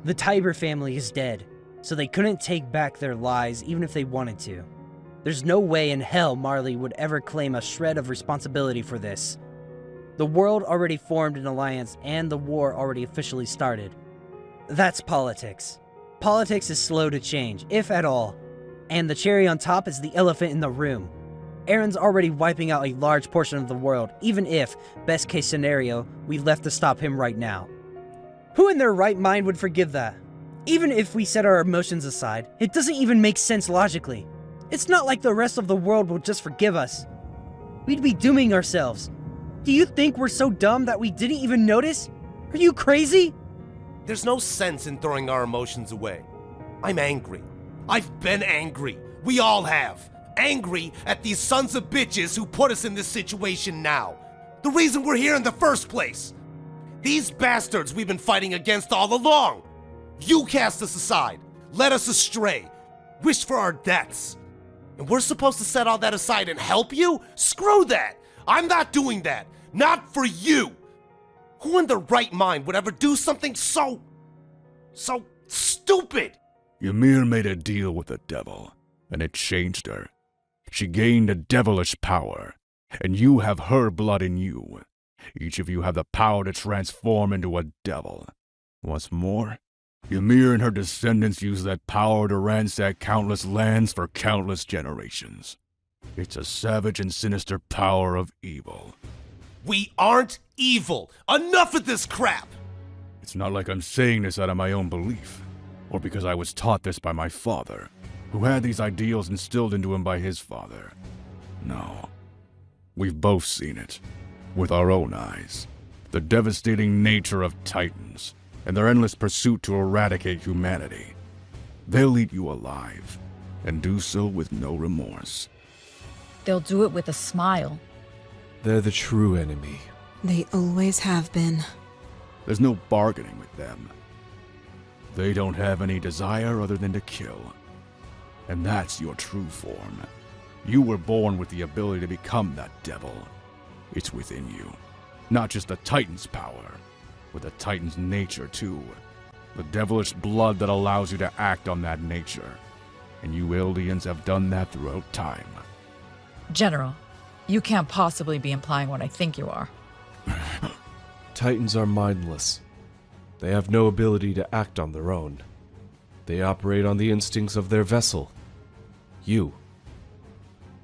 The Tiber family is dead, so they couldn't take back their lies even if they wanted to. There's no way in hell Marley would ever claim a shred of responsibility for this. The world already formed an alliance and the war already officially started. That's politics. Politics is slow to change, if at all. And the cherry on top is the elephant in the room. Eren's already wiping out a large portion of the world, even if, best case scenario, we left to stop him right now. Who in their right mind would forgive that? Even if we set our emotions aside, it doesn't even make sense logically. It's not like the rest of the world will just forgive us. We'd be dooming ourselves. Do you think we're so dumb that we didn't even notice? Are you crazy? There's no sense in throwing our emotions away. I'm angry. I've been angry. We all have. Angry at these sons of bitches who put us in this situation now. The reason we're here in the first place. These bastards we've been fighting against all along. You cast us aside, led us astray, wished for our deaths. And we're supposed to set all that aside and help you? Screw that! I'm not doing that. Not for you. Who in their right mind would ever do something so stupid? Ymir made a deal with the devil, and it changed her. She gained a devilish power, and you have her blood in you. Each of you have the power to transform into a devil. What's more, Ymir and her descendants use that power to ransack countless lands for countless generations. It's a savage and sinister power of evil. We aren't evil. Enough of this crap! It's not like I'm saying this out of my own belief, or because I was taught this by my father, who had these ideals instilled into him by his father. No. We've both seen it, with our own eyes. The devastating nature of Titans, and their endless pursuit to eradicate humanity. They'll eat you alive, and do so with no remorse. They'll do it with a smile. They're the true enemy. They always have been. There's no bargaining with them. They don't have any desire other than to kill. And that's your true form. You were born with the ability to become that devil. It's within you. Not just the Titan's power, but the Titan's nature too. The devilish blood that allows you to act on that nature. And you Eldians have done that throughout time. General, you can't possibly be implying what I think you are. Titans are mindless. They have no ability to act on their own. They operate on the instincts of their vessel. You.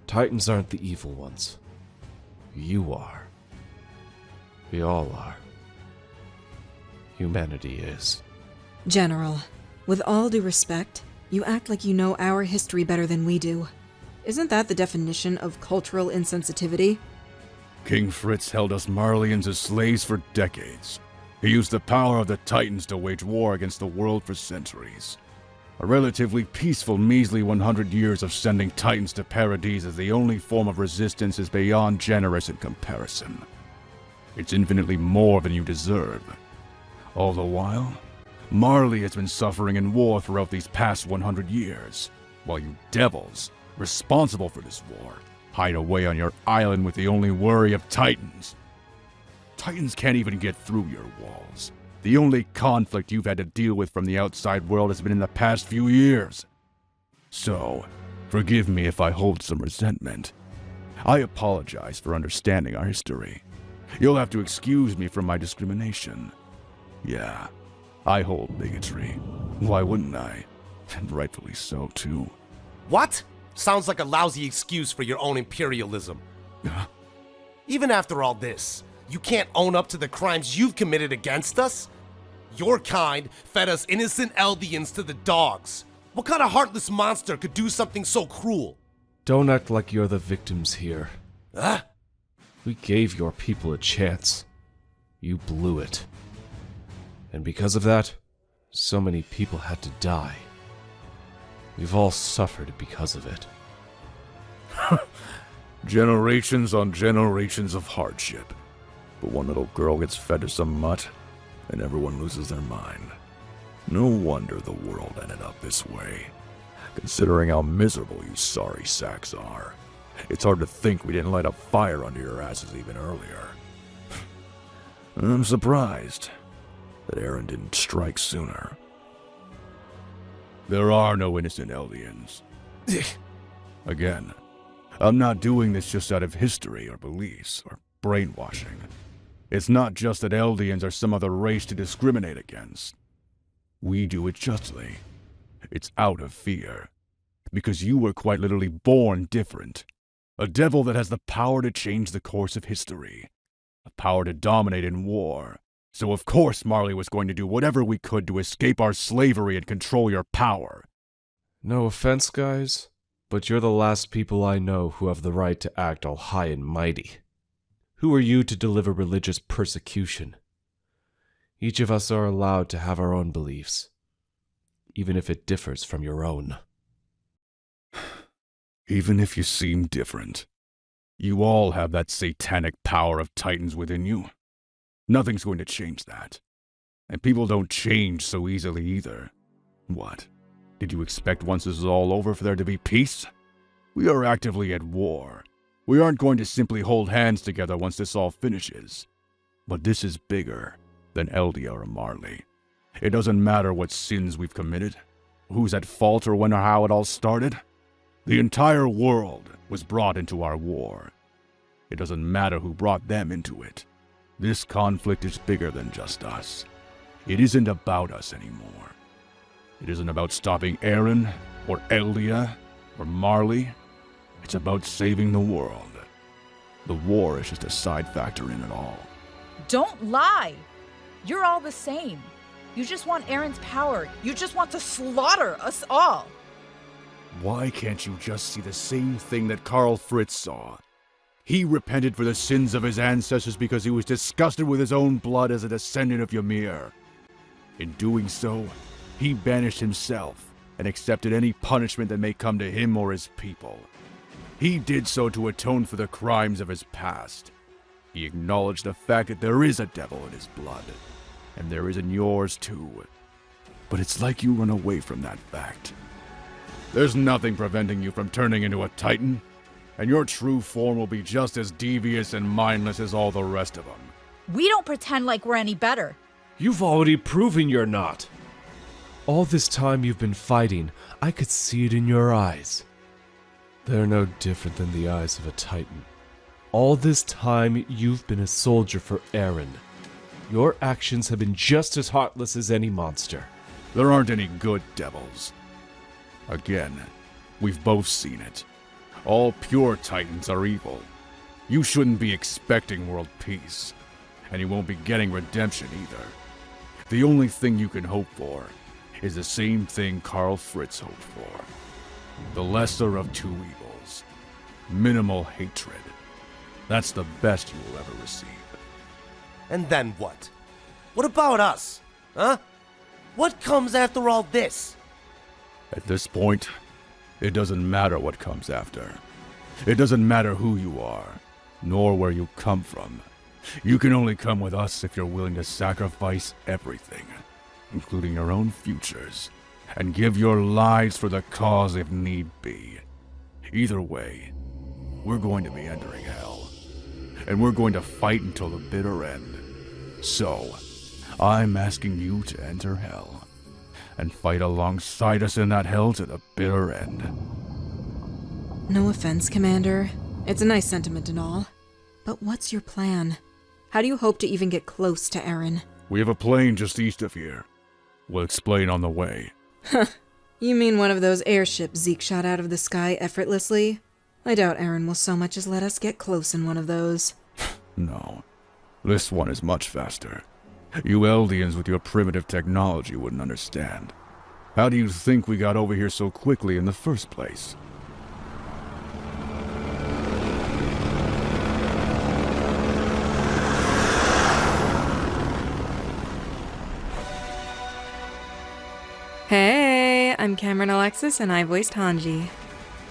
Titans aren't the evil ones. You are. We all are. Humanity is. General, with all due respect, you act like you know our history better than we do. Isn't that the definition of cultural insensitivity? King Fritz held us Marleyans as slaves for decades. He used the power of the Titans to wage war against the world for centuries. A relatively peaceful, measly 100 years of sending Titans to Paradis as the only form of resistance is beyond generous in comparison. It's infinitely more than you deserve. All the while, Marley has been suffering in war throughout these past 100 years, while you devils, responsible for this war, hide away on your island with the only worry of Titans. Titans can't even get through your walls. The only conflict you've had to deal with from the outside world has been in the past few years. So, forgive me if I hold some resentment. I apologize for understanding our history. You'll have to excuse me from my discrimination. Yeah, I hold bigotry. Why wouldn't I? And rightfully so, too. What? Sounds like a lousy excuse for your own imperialism. Even after all this, you can't own up to the crimes you've committed against us? Your kind fed us innocent Eldians to the dogs. What kind of heartless monster could do something so cruel? Don't act like you're the victims here. Huh? We gave your people a chance. You blew it. And because of that, so many people had to die. We've all suffered because of it. Generations on generations of hardship. But one little girl gets fed to some mutt, and everyone loses their mind. No wonder the world ended up this way. Considering how miserable you sorry sacks are, it's hard to think we didn't light a fire under your asses even earlier. I'm surprised that Eren didn't strike sooner. There are no innocent Eldians. Again, I'm not doing this just out of history or beliefs or brainwashing. It's not just that Eldians are some other race to discriminate against. We do it justly. It's out of fear. Because you were quite literally born different. A devil that has the power to change the course of history. A power to dominate in war. So of course Marley was going to do whatever we could to escape our slavery and control your power. No offense, guys, but you're the last people I know who have the right to act all high and mighty. Who are you to deliver religious persecution? Each of us are allowed to have our own beliefs, even if it differs from your own. Even if you seem different, you all have that satanic power of titans within you. Nothing's going to change that. And people don't change so easily either. What? Did you expect once this is all over for there to be peace? We are actively at war. We aren't going to simply hold hands together once this all finishes. But this is bigger than Eldia or Marley. It doesn't matter what sins we've committed, who's at fault or when or how it all started. The entire world was brought into our war. It doesn't matter who brought them into it. This conflict is bigger than just us. It isn't about us anymore. It isn't about stopping Eren, or Eldia, or Marley. It's about saving the world. The war is just a side factor in it all. Don't lie! You're all the same. You just want Eren's power. You just want to slaughter us all. Why can't you just see the same thing that Karl Fritz saw? He repented for the sins of his ancestors because he was disgusted with his own blood as a descendant of Ymir. In doing so, he banished himself and accepted any punishment that may come to him or his people. He did so to atone for the crimes of his past. He acknowledged the fact that there is a devil in his blood, and there is in yours too. But it's like you run away from that fact. There's nothing preventing you from turning into a titan, and your true form will be just as devious and mindless as all the rest of them. We don't pretend like we're any better. You've already proven you're not. All this time you've been fighting, I could see it in your eyes. They're no different than the eyes of a titan. All this time you've been a soldier for Eren. Your actions have been just as heartless as any monster. There aren't any good devils. Again, we've both seen it. All pure titans are evil. You shouldn't be expecting world peace, and you won't be getting redemption either. The only thing you can hope for is the same thing Karl Fritz hoped for. The lesser of two evils. Minimal hatred. That's the best you will ever receive. And then what? What about us? Huh? What comes after all this? At this point, it doesn't matter what comes after. It doesn't matter who you are, nor where you come from. You can only come with us if you're willing to sacrifice everything, including your own futures, and give your lives for the cause if need be. Either way, we're going to be entering hell, and we're going to fight until the bitter end. So, I'm asking you to enter hell and fight alongside us in that hell to the bitter end. No offense, Commander. It's a nice sentiment and all. But what's your plan? How do you hope to even get close to Eren? We have a plane just east of here. We'll explain on the way. You mean one of those airships Zeke shot out of the sky effortlessly? I doubt Eren will so much as let us get close in one of those. No. This one is much faster. You Eldians with your primitive technology wouldn't understand. How do you think we got over here so quickly in the first place? Hey, I'm Cameron Alexis and I voiced Hanji.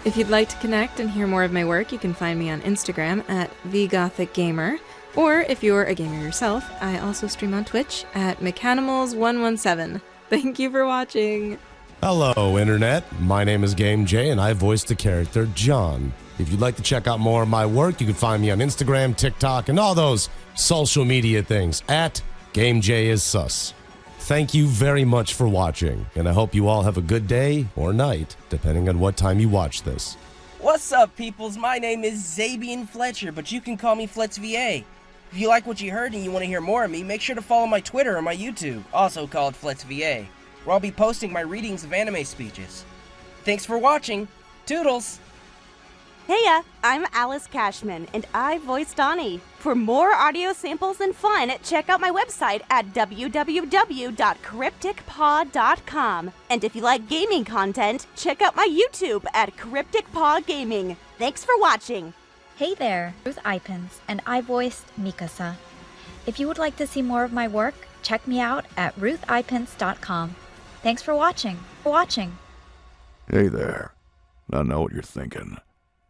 If you'd like to connect and hear more of my work, you can find me on Instagram at TheGothicGamer, or if you're a gamer yourself, I also stream on Twitch at Mechanimals117. Thank you for watching! Hello, Internet. My name is Game J, and I voiced the character John. If you'd like to check out more of my work, you can find me on Instagram, TikTok, and all those social media things at GameJIsSus. Thank you very much for watching, and I hope you all have a good day or night, depending on what time you watch this. What's up, peoples? My name is Zabian Fletcher, but you can call me FletzVA. If you like what you heard and you want to hear more of me, make sure to follow my Twitter or my YouTube, also called FletzVA, where I'll be posting my readings of anime speeches. Thanks for watching. Toodles! Heya, I'm Alice Cashman, and I voiced Donnie. For more audio samples and fun, check out my website at www.crypticpod.com. And if you like gaming content, check out my YouTube at CrypticPod Gaming. Thanks for watching. Hey there, Ruth Ipins, and I voiced Mikasa. If you would like to see more of my work, check me out at ruthipins.com. Thanks for watching. Hey there. I know what you're thinking.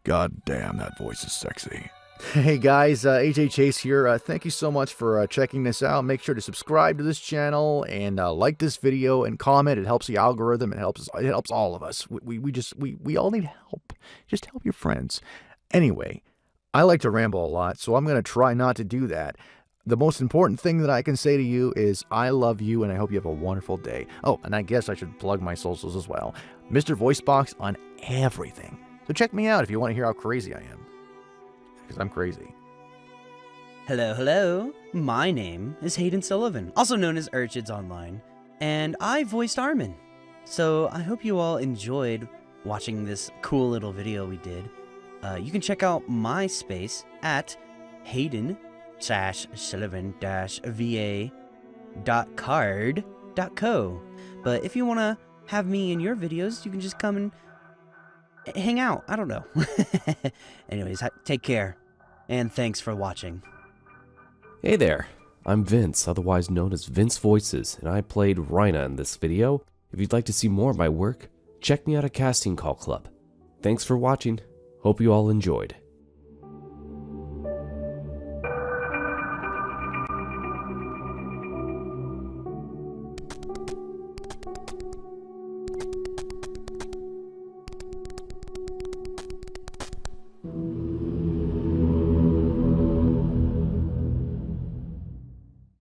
God damn, that voice is sexy. Hey guys, AJ Chase here. Thank you so much for checking this out. Make sure to subscribe to this channel and like this video and comment. It helps the algorithm. It helps all of us. We all need help. Just help your friends. Anyway, I like to ramble a lot, so I'm going to try not to do that. The most important thing that I can say to you is I love you and I hope you have a wonderful day. Oh, and I guess I should plug my socials as well. Mr. Voicebox on everything. So check me out if you want to hear how crazy I am. Because I'm crazy. Hello. My name is Hayden Sullivan, also known as Urchids Online, and I voiced Armin. So I hope you all enjoyed watching this cool little video we did. You can check out my space at Hayden-Sullivan-VA.card.co. But if you want to have me in your videos, you can just come and hang out. I don't know. Anyways, take care, and thanks for watching. Hey there, I'm Vince, otherwise known as Vince Voices, and I played Rhina in this video. If you'd like to see more of my work, check me out at Casting Call Club. Thanks for watching. Hope you all enjoyed.